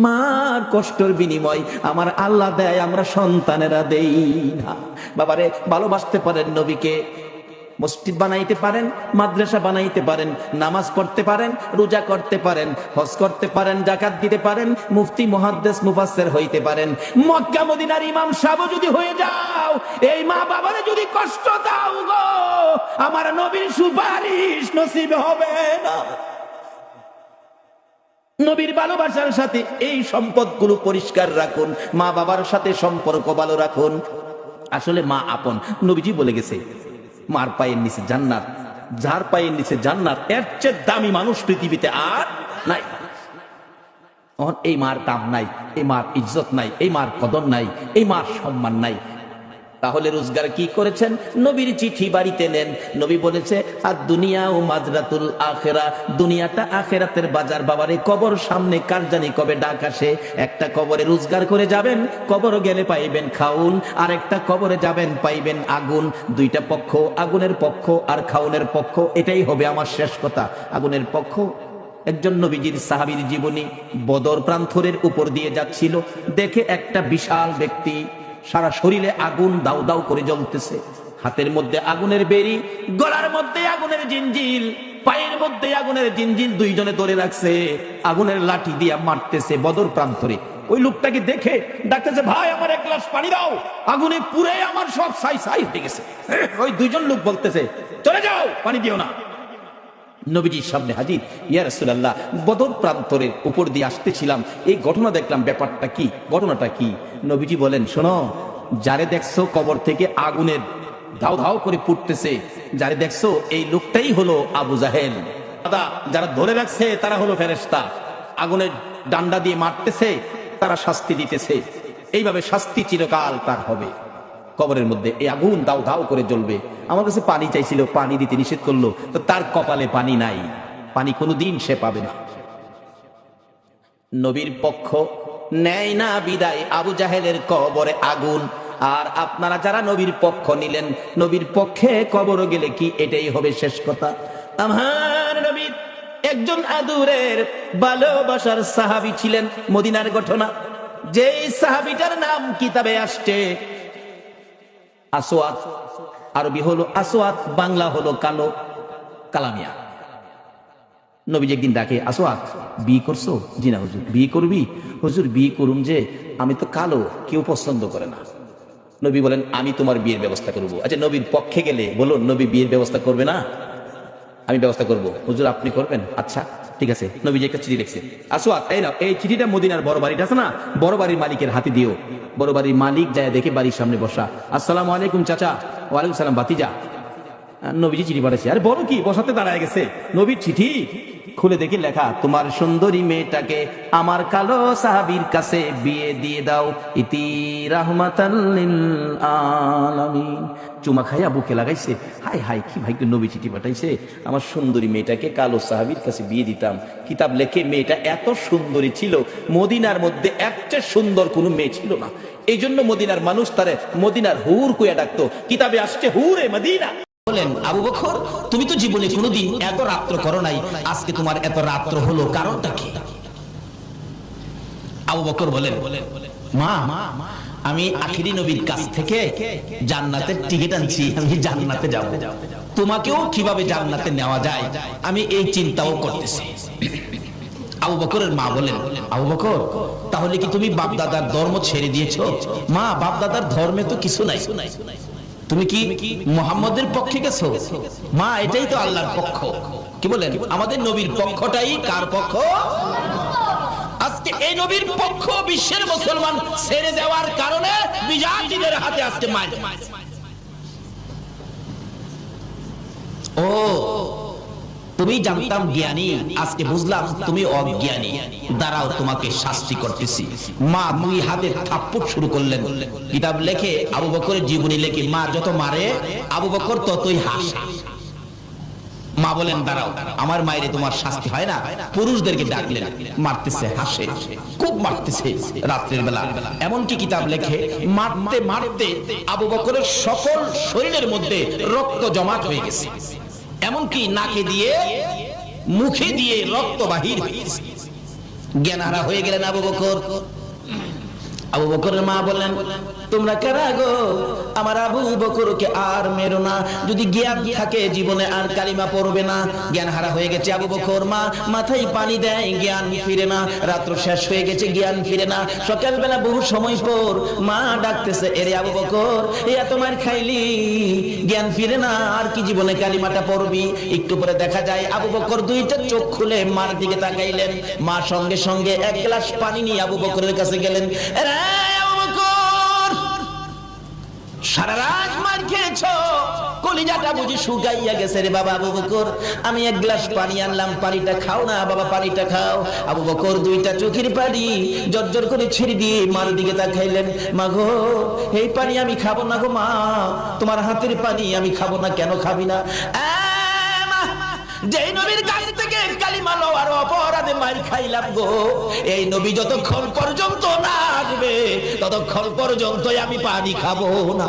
মার কষ্টের বিনিময় আমার আল্লাহ দেয়, আমরা সন্তানেরা দেই না। বাবারে ভালোবাসতে পারেন নবীকে, মসজিদ বানাইতে পারেন, মাদ্রাসা বানাইতে পারেন, নামাজ পড়তে পারেন, রোজা করতে পারেন, হজ করতে পারেন, যাকাত দিতে পারেন, মুফতি মুহাদ্দিস মুফাসসির হইতে পারেন, মক্কা মদিনার ইমাম সাহেব যদি হয়ে যাও, এই মা বাবারে যদি কষ্ট দাও গো, আমার নবীর সুপারিশ নসিব হবে না। নবীর ভালোবাসার সাথে এই সম্পদগুলো পরিষ্কার রাখুন, মা বাবার সাথে সম্পর্ক ভালো রাখুন। আসলে মা আপন, নবীজি বলে গেছে মার পায়ের নিচে জান্নাত, যার পায়ের নিচে জান্নাত এর চেয়ে দামি মানুষ পৃথিবীতে আর নাই। এই মার দাম নাই, এই মার ইজ্জত নাই, এই মার কদর নাই, এই মার সম্মান নাই। তাহলে রোজগার কি করেছেন? নবীর চিঠি বাড়িতে নেন। নবী বলেছে আর দুনিয়া ও মাজরাতুল আখেরা, দুনিয়াটা আখেরাতের বাজার। বাবারে কবর সামনে, কার জানি কবে ডাক আসে। একটা কবরে রোজগার করে যাবেন, কবর গেলে পাইবেন খাউন, আর একটা কবরে যাবেন পাইবেন আগুন। দুইটা পক্ষ, আগুনের পক্ষ আর খাউনের পক্ষ। এটাই হবে আমার শেষ কথা। আগুনের পক্ষ, একজন নবীজির সাহাবীর জীবনী, বদর প্রান্তরের উপর দিয়ে যাচ্ছিল, দেখে একটা বিশাল ব্যক্তি, সারা শরীরে আগুন দাউ দাউ করে জ্বলতেছে, হাতের মধ্যে আগুনের বেরি, গলার মধ্যে আগুনের জিঞ্জিল, পায়ের মধ্যে আগুনের জিঞ্জিল, দুইজনে ধরে রাখছে, আগুনের লাঠি দিয়ে মারতেছে বদর প্রান্তরে। ওই লোকটাকে দেখে ডাকতেছে, ভাই আমার এক গ্লাস পানি দাও, আগুনে পুড়ে আমার সব ছাই ছাই হয়ে গেছে। ওই দুইজন লোক বলতেছে, চলে যাও, পানি দিও না। নবীজির সামনে হাজির, ইয়া রাসূলুল্লাহ, বদর প্রান্তরের উপর দিয়ে আসতেছিলাম, এই ঘটনা দেখলাম, ব্যাপারটা কি, ঘটনাটা কি? নবীজি বলেন, শোনো, যারে দেখছো কবর থেকে আগুনের ধাও ধাও করে ফুটতেছে, যারে দেখছো এই লোকটাই হলো আবু জাহেল। যারা ধরে রাখছে তারা হলো ফেরেশতা, আগুনের ডান্ডা দিয়ে মারতেছে, তারা শাস্তি দিতেছে। এইভাবে শাস্তি চিরকাল তার হবে কবরের মধ্যে। এই আগুন দাউ দাউ করে জ্বলবে। আমার কাছে পানি চাইছিল, পানি দিতে নিষেধ করলো, তো তার কপালে পানি নাই, পানি কোনোদিন সে পাবে না। নবীর পক্ষ নেয় না বিদায়, আবু জাহেলের কবরে আগুন। আর আপনারা যারা নবীর পক্ষ নিলেন, নবীর পক্ষে কবর গেলে কি এটাই হবে শেষ কথা? আমার নবীর একজন আদুরের ভালোবাসার সাহাবী ছিলেন, মদিনার ঘটনা। যেই সাহাবীটার নাম কিতাবে আসছে আসওয়াদ, আরবি হলো আসওয়াদ, বাংলা হলো কালো, কালামিয়া। নবীজি একদিন ডাকে, আসওয়াদ বিয়ে করছো? জি না হুজুর। বিয়ে করবি? হুজুর বিয়ে করুম, যে আমি তো কালো, কেউ পছন্দ করে না। নবী বলেন, আমি তোমার বিয়ের ব্যবস্থা করব। আচ্ছা, নবীর পক্ষে গেলে বলুন, নবী বিয়ের ব্যবস্থা করবে না? আমি ব্যবস্থা করব। হুজুর আপনি করবেন? আচ্ছা ঠিক আছে। নবীজি একটা চিঠি লিখছে, আসওয়াদ এই নাও, এই চিঠিটা মদিনার বড় বাড়িটা আছে না, বড় বাড়ির মালিকের হাতে দিও। বড় বাড়ির মালিক যায়, দেখে বাড়ির সামনে বসা, আসসালামু আলাইকুম চাচা। ওয়ালাইকুম সালাম ভাতিজা। নবীজি চিঠি পাঠাচ্ছে। আরে বড় কি, বসাতে দাঁড়ায় গেছে। নবীর চিঠি খুলে দেখি লেখা, তোমার সুন্দরী মেয়েটাকে আমার কালো সাহাবীর কাছে বিয়ে দিয়ে দাও, ইতি রাহমাতাল লিল আলামিন। চুমা খাইয়া বুকে লাগাইছে, হাই হাই কি ভাই, নবী চিঠি পাঠাইছে, আমার সুন্দরী মেয়েটাকে কালো সাহাবীর কাছে বিয়ে দিতাম। কিতাব লেখে মেয়েটা এত সুন্দরী ছিল, মদিনার মধ্যে একটা সুন্দর কোনো মেয়ে ছিল না। এই জন্য মদিনার মানুষ তারে মদিনার হুর কইয়া ডাকতো। কিতাবে আসছে হুরে মদিনা। বলেন, আবু বকর তুমি তো জীবনে কোনোদিন এত রাত্র করো নাই, আজকে তোমার এত রাত্র হলো, কারণটা কি? আবু বকর বলেন, মা আমি আখিরি নবীর কাছ থেকে জান্নাতের টিকিট আনছি, আমি জান্নাতে যাব। তোমাকেও কিভাবে জান্নাতে নেওয়া যায় আমি এই চিন্তাও করতেছি। আবু বকরের মা বলেন, আবু বকর তাহলে কি তুমি বাপদাদার ধর্ম ছেড়ে দিয়েছো? মা বাপদাদার ধর্মে তো কিছু নাই, তুমি কি মুহাম্মদের পক্ষে গেছো? মা এটাই তো আল্লাহর পক্ষ। কি বলেন, আমাদের নবীর পক্ষটাই কার পক্ষ? আজকে এই নবীর পক্ষ বিশ্বের মুসলমান ছেড়ে দেওয়ার কারণে বিজাতিদের হাতে আজকে মার। ও তুমি জানতাম জ্ঞানী, আজকে বুঝলাম তুমি অজ্ঞানী, দাঁড়াও তোমাকে শাস্তি করতেছি। মা দুই হাতে থাপ্পড় শুরু করলেন। কিতাব লেখে, আবু বকরের জীবনী লেখে, মা যত মারে আবু বকর ততই হাসে। মা বলেন দাঁড়াও, আমার মায়েরে তোমার শাস্তি হয় না। পুরুষদেরকে ডাকলেন, মারতেছে, হাসে, খুব মারতেছে রাত্রের বেলা। এমনকি কিতাব লেখে মারতে মারতে আবু বকরের সকল শরীরের মধ্যে রক্ত জমাট হয়ে গেছে, এমনকি নাকে দিয়ে মুখে দিয়ে রক্ত বাহির হয়ে গেছে। জ্ঞানহারা হয়ে গেলেন আবু বকর। আবু বকরের মা বললেন, তোমরা কারা গো? আমার আবু বকরকে আর মেরো না, যদি জ্ঞান থাকে জীবনে আর কালিমা পড়বে না। জ্ঞান হারা হয়ে গেছে আবু বকর, মা মাথায় পানি দেয়, জ্ঞান ফিরে না। রাত্র শেষ হয়ে গেছে, জ্ঞান ফিরে না। সকালবেলা বহু সময় পর মা ডাকতেছে, এরে আবু বকর, এত মার খাইলি, জ্ঞান ফিরে না, আর কি জীবনে কালিমাটা পড়বি? একটু পরে দেখা যায় আবু বকর দুইটা চোখ খুলে মার দিকে তাকাইলেন। মা সঙ্গে সঙ্গে এক গ্লাস পানি নিয়ে আবু বকরের কাছে গেলেন। সারা রাত মার খেয়েছো, কলিজাটা বুঝি শুকাইয়া গেছে রে বাবা। আবু বকর, আমি এক গ্লাস পানি আনলাম, পানিটা খাও না বাবা, পানিটা খাও। আবু বকর দুইটা চোখের পানি জর্জর করে ছেড়ে দিয়ে মার দিকে তাকাইলেন। মা গো, এই পানি আমি খাবো না গো মা, তোমার হাতের পানি আমি খাবো না। কেন খাবি না? যেই নবীর কাছ থেকে কালিমা লওয়ার অপরাধে মার খাইলাম গো, এই নবী যতক্ষণ পর্যন্ত না আসবে ততক্ষণ পর্যন্ত আমি পানি খাবো না।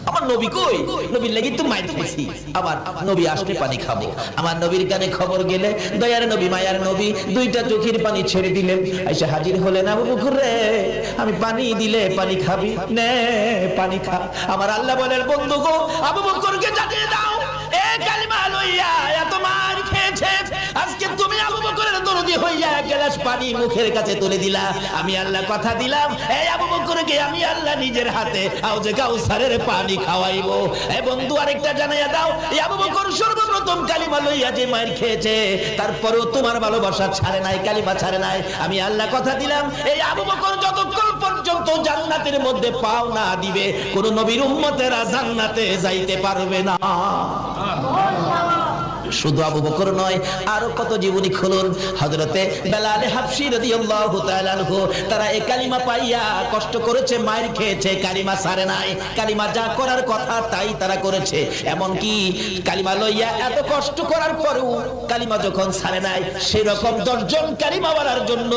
আমার নবী কই? নবীর লাগি তো মাইর খাইছি, আবার নবী আসলে পানি খাবো। আমার নবীর কানে খবর গেলে দয়ার নবী, মায়ার নবী দুইটা চোখের পানি ছেড়ে দিলেন। এসে হাজির হলেন, আবু বকর রে, আমি পানি দিলে পানি খাবি? নে পানি খা। আমার আল্লাহ বলেন, বন্ধু গো, আবু বকরকে জানিয়ে দাও, এ কালিমা লইয়া এত মার খেয়েছে, আজকে তুমি আবু বকরের দরদি হইয়া এক গ্লাস পানি মুখের কাছে তুলে দিলা। আমি আল্লাহ কথা দিলাম, এই আবু বকরকে আমি আল্লাহ নিজের হাতে হাউজে কাউসারের পানি খাওয়াইবো। এই বন্ধু আরেকটা জানাইয়া দাও, এই আবু বকর সর্বপ্রথম কালিমা লইয়া যে মার খেয়েছে, তারপরেও তোমার ভালোবাসা ছাড়ে নাই, কালিমা ছাড়ে নাই। আমি আল্লাহ কথা দিলাম, এই আবু বকর যতক্ষণ পর্যন্ত জান্নাতের মধ্যে পাও না দিবে, কোন নবীর উম্মতেরা জান্নাতে যাইতে পারবে না। শুধু আবু বকর নয়, আরো কত জীবনী খুলুন। হযরতে বেলাল হাবশী রাদিয়াল্লাহু তাআলা আনহু, তারা এই কালিমা পাইয়া কষ্ট করেছে, মাইর খেয়েছে, কালিমা ছাড়ে নাই। কালিমা যা করার কথা তাই তারা করেছে। এমন কি কালিমা লইয়া এত কষ্ট করার পরেও কালিমা যখন ছাড়ে নাই, সেই রকম 10 জন কালিমা ওয়ালার জন্য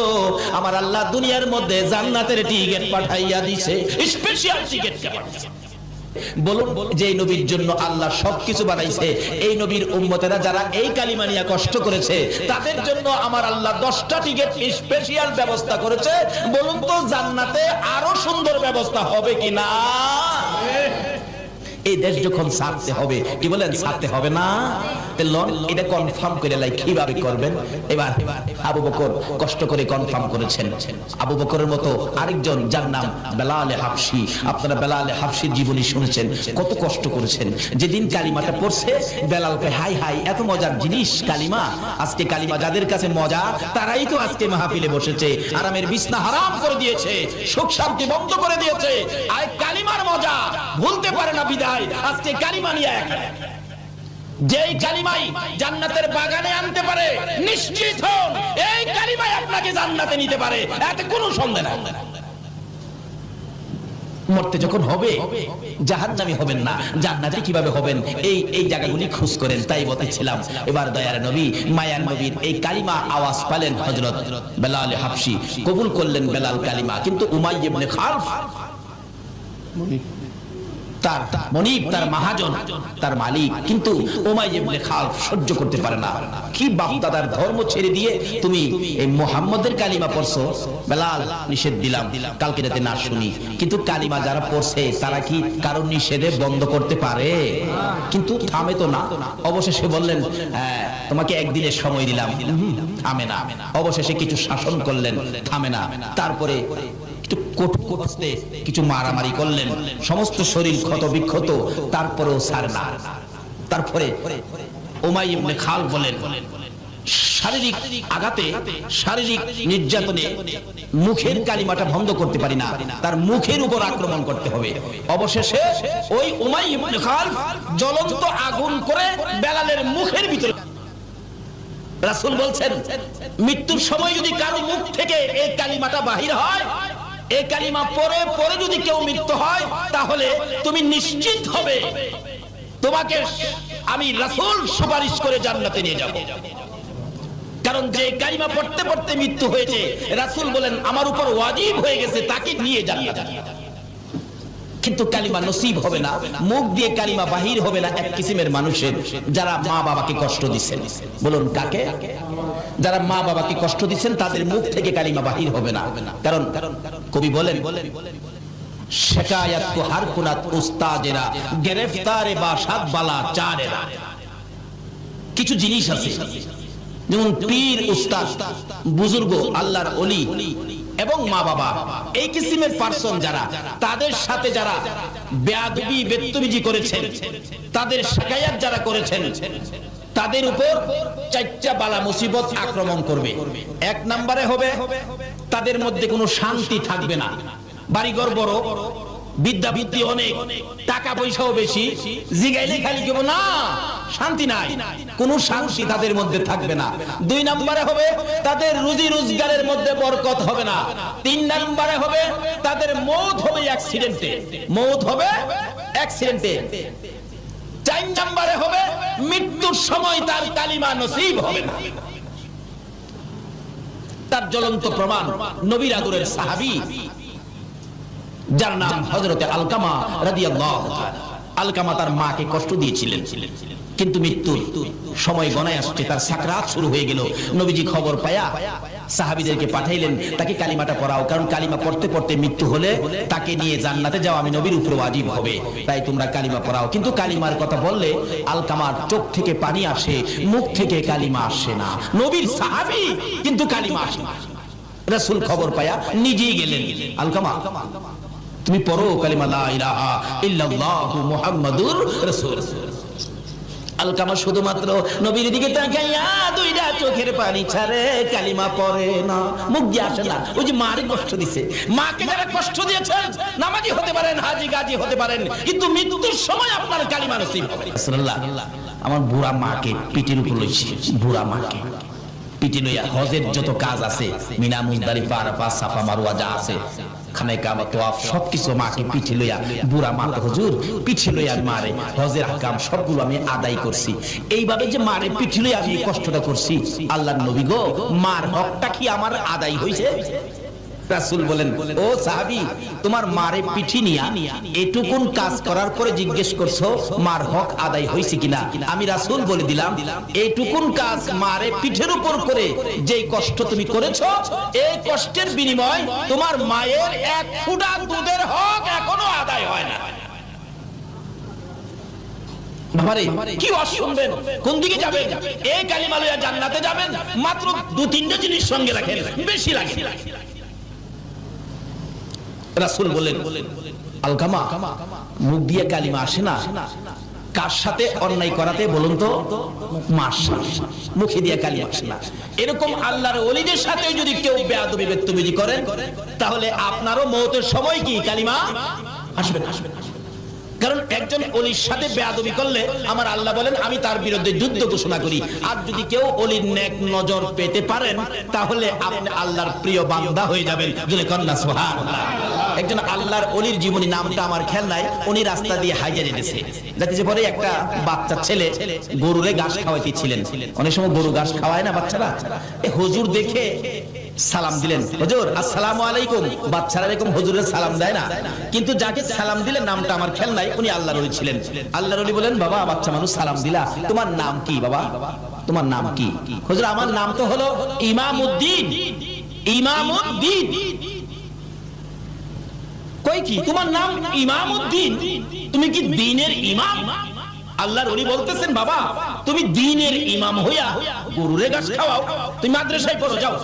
আমার আল্লাহ দুনিয়ার মধ্যে জান্নাতের টিকিট পাঠাইয়া দিয়েছে, স্পেশাল টিকিট পাঠাইছে। বলুন, যে নবীর জন্য আল্লাহ সবকিছু বানাইছে, এই নবীর উম্মতেরা যারা এই কালিমা নিয়ে কষ্ট করেছে, তাদের জন্য আমার আল্লাহ 10টা টিকিট স্পেশাল ব্যবস্থা করেছে। বলুন তো, জান্নাতে আরো সুন্দর ব্যবস্থা হবে কিনা? এই দেশ যখন ছাড়তে হবে, কি বলেন, ছাড়তে হবে না? এটা কনফার্ম করে লাই, কিভাবে করবেন? এবার আবু বকর কষ্ট করে কনফার্ম করেছেন। আবু বকরের মতো আরেকজন, যার নাম বেলাল হাবশী, আপনারা বেলাল হাবশীর জীবনী শুনেছেন, কত কষ্ট করেছেন। যেদিন কালিমাটা পড়ছে, বেলালকে হাই হাই, এত মজার জিনিস কালিমা। আজকে কালিমা যাদের কাছে মজা, তারাই তো আজকে মাহফিলে বসেছে, আরামের বিছনা হারাম করে দিয়েছে, সুখ শান্তি বন্ধ করে দিয়েছে। আর কালিমার মজা ভুলতে পারে না বিদায় আজকে কালিমা নিয়ে এখানে। যেই কালিমাই জান্নাতের বাগানে আনতে পারে, নিশ্চিত হন এই কালিমাই আপনাকে জান্নাতে নিতে পারে, এতে কোনো সন্দেহ নাই। মরতে যখন হবে জাহান্নামী হবেন না, জান্নাতি কিভাবে হবেন, এই জায়গাগুলি খোঁজ করেন। তাই বলতেছিলাম, এবার দয়ার নবী, মায়ার নবীর এই কালিমা আওয়াজ পেলেন হযরত বেলাল হাবশী, কবুল করলেন বেলাল কালিমা। কিন্তু উমাইয়া ইবনে খালফ, তার মনিব, তার মহাজন, তার মালিক, কিন্তু উমাইয়া ইবনে খালফ সহ্য করতে পারে না। কি বাপ দাদার ধর্ম ছেড়ে দিয়ে তুমি এই মুহাম্মদের কালিমা পড়ছো? বেলাল, নিষেধ দিলাম, কালকে রাতে না শুনি। কিন্তু কালিমা যারা পড়ছে, তারা কি কারণ নিষেধে বন্ধ করতে পারে? কিন্তু থামে তো না। অবশেষে বললেন, তোমাকে একদিনের সময় দিলাম, থামে না। অবশেষে কিছু শাসন করলেন, থামে না। তারপরে কিছু মারামারি করলেন, সমস্ত শরীর ক্ষত বিক্ষত, তারপরেও ছাড় না। তারপরে উমাইয়া ইবনে খালফ বলেন, শারীরিক আঘাতে, শারীরিক নির্যাতনে মুখের কালিমাটা বন্ধ করতে পারি না, তার মুখের উপর আক্রমণ করতে হবে। অবশেষে ওই উমাইয়া ইবনে খালফ জ্বলন্ত আগুন করে বেলালের মুখের ভিতরে। রাসূল বলছেন, মৃত্যুর সময় যদি কারো মুখ থেকে এই কালিমাটা বাহির হয়, এই কালিমা পরে পরে যদি কেউ মৃত্যু হয়, তাহলে তুমি নিশ্চিত হবে তোমাকে আমি রাসূল সুপারিশ করে জান্নাতে নিয়ে যাব। কারণ যে কালিমা পড়তে পড়তে মৃত্যু হয়েছে, রাসূল বলেন আমার উপর ওয়াজিব হয়ে গেছে তাকে নিয়ে জান্নাতে। কিন্তু কালিমা নসিব হবে না, মুখ দিয়ে কালিমা বাহির হবে না এক কিসিমের মানুষের, যারা মা বাবাকে কষ্ট দিচ্ছেন। বলুন কাকে? যারা মা বাবাকে কষ্ট দিচ্ছেন তাদের মুখ থেকে কালিমা বাহির হবে না। কারণ কবি বলেন, শিকায়াত কো হার কুনাত উস্তাদেরা, গ্রেফতারে বাসাত বালা চারেরা। কিছু জিনিস আছে যেমন পীর, উস্তাদ, বুজুর্গ, আল্লাহর ওলি এবং মা বাবা, এই কিসিমের পার্সন যারা, তাদের সাথে যারা বেয়াদবি বেত্তমিজি করেছেন, তাদের শিকায়াত যারা করেছেন, তাদের উপর চারটা বালা মুসিবত আক্রমণ করবে। এক নম্বরে হবে তাদের মধ্যে কোনো শান্তি থাকবে না। বাড়িঘর বড়, বিদ্যা বুদ্ধি অনেক, টাকা পয়সাও বেশি, জিগাইলে খালি কেবল না, শান্তি নাই, কোনো শান্তি তাদের মধ্যে থাকবে না। দুই নম্বরে হবে তাদের রুজি রোজগারের মধ্যে বরকত হবে না। তিন নম্বরে হবে তাদের মৌত হবে অ্যাক্সিডেন্টে, মৌত হবে অ্যাক্সিডেন্টে। চার নম্বরে হবে মৃত্যুর সময় তার কালিমা নসিব হবে না। তার জ্বলন্ত প্রমাণ নবীর আদরের সাহাবী যার নাম হযরতে আলকামা রাদিয়াল্লাহু তাআলা। আলকামা তার মাকে কষ্ট দিয়েছিলেন, কিন্তু মৃত্যুর সময় গণায় আসছে, তার সাকরাত শুরু হয়ে গেল। নবীজি খবর পায়া সাহাবীদেরকে পাঠাইলেন, তাকে কালিমাটা পড়াও, কারণ কালিমা পড়তে পড়তে মৃত্যু হলে তাকে নিয়ে জান্নাতে যাওয়া আমি নবীর উপরে ওয়াজিব হবে, তাই তোমরা কালিমা পড়াও। কিন্তু কালিমার কথা বললে আলকামার চোখ থেকে পানি আসে, মুখ থেকে কালিমা আসে না। নবীর সাহাবী কিন্তু কালিমা আসে না। রাসূল খবর পায়া নিজেই গেলেন, আলকামা তুমি পড়ো কালিমা লা ইলাহা ইল্লাল্লাহু মুহাম্মাদুর রাসূল। আলকামা শুধুমাত্র নবীর দিকে তাকাইয়া দুইটা চোখের পানি ছাড়ে, কালিমা পড়ে না, মুখ দিয়ে আসে না। ওই যে মারে কষ্ট দিছে, মাকে যারা কষ্ট দিয়েছেন, নামাজি হতে পারেন, হাজী গাজী হতে পারেন, কিন্তু মৃত্যুর সময় আপনার কালিমা নসিব হবে। রাসূলুল্লাহ আমার বুড়া মাকে পিঠের উপর লইছি, বুড়া মাকে পিঠে লইয়া হজের যত কাজ আছে, মিনা, মুজদালিফা, আরাফা, সাফা, মারওয়া যা আছে, খানে কাবা, তোয়াফ, সবকিছু মাকে পিঠে লইয়া, বুড়া মা তো হুজুর পিঠে লইয়া মারে হজের আহকাম সবগুলো আমি আদায় করছি। এইভাবে যে মারে পিঠে লইয়া আমি কষ্টটা করছি, আল্লাহর নবী গো, মার হকটা কি আমার আদায় হইছে? রাসূল বলেন, ও সাহাবী, তোমার মারে পিঠি নিয়া এটুকুন কাজ করার পরে জিজ্ঞেস করছো মার হক আদায় হইছে কিনা? আমি রাসূল বলে দিলাম, এইটুকুন কাজ মারে পিঠের উপর করে যেই কষ্ট তুমি করেছো, এই কষ্টের বিনিময় তোমার মায়ের এক ফোঁটা দুধের হক এখনো আদায় হয় না। বাবারে কি ওয়াজ শুনবেন, কোন দিকে যাবেন? এই কালিমা লইয়া জান্নাতে যাবেন, মাত্র দু তিনটা জিনিস সঙ্গে রাখেন, বেশি লাগে। রাসূল বলেন, আলকামা মুখ দিয়ে কালিমা আসে না, কার সাথে অন্যায় করাতে বলুন তো? মার সাথে। মুখে দিয়ে কালিমা আসে না। এরকম আল্লাহর ওলিদের সাথে যদি কেউ বেয়াদবি বেত্তমিজি করেন, তাহলে আপনারও মওতের সময় কি কালিমা আসবে না। কারণ একজন ওলির সাথে বেয়াদবি করলে আমার আল্লাহ বলেন আমি তার বিরুদ্ধে যুদ্ধ ঘোষণা করি। আর যদি কেউ ওলির নেক নজর পেতে পারেন, তাহলে আপনি আল্লাহর প্রিয় বান্দা হয়ে যাবেন। যদি কন্যা সুবহানাল্লাহ। একজন আল্লাহর ওলির জীবনী, নামটা আমার খেয়াল নাই, উনি রাস্তা দিয়ে হাইজা যেতেছে, যাতে পরে একটা বাচ্চা ছেলে গরুরে ঘাস খাওয়াইতেছিলেন। অনেক সময় গরু ঘাস খাওয়ায় না বাচ্চারা, হুজুর দেখে সালাম দিলেন, হুজুর আসসালামু আলাইকুম। বাচ্চারা এরকম হুজুরের সালাম দেয় না, কিন্তু যাকে সালাম দিলেন নামটা আমার খেয়াল নাই, উনি আল্লাহর ওলি ছিলেন। আল্লাহর ওলি বলেন, বাবা বাচ্চা মানুষ সালাম দিলা, তোমার নাম কি বাবা? তোমার নাম কি? হুজুর আমার নাম তো হলো ইমামউদ্দিন। ইমামউদ্দিন কই কি তোমার নাম ইমামউদ্দিন? তুমি কি দ্বীনের ইমাম? আল্লাহর ওলি বলতেছেন, বাবা তুমি দ্বীনের ইমাম হইয়া গরুরে ঘাস খাওয়াও, তুমি মাদ্রাসায় পড়ো, যাও,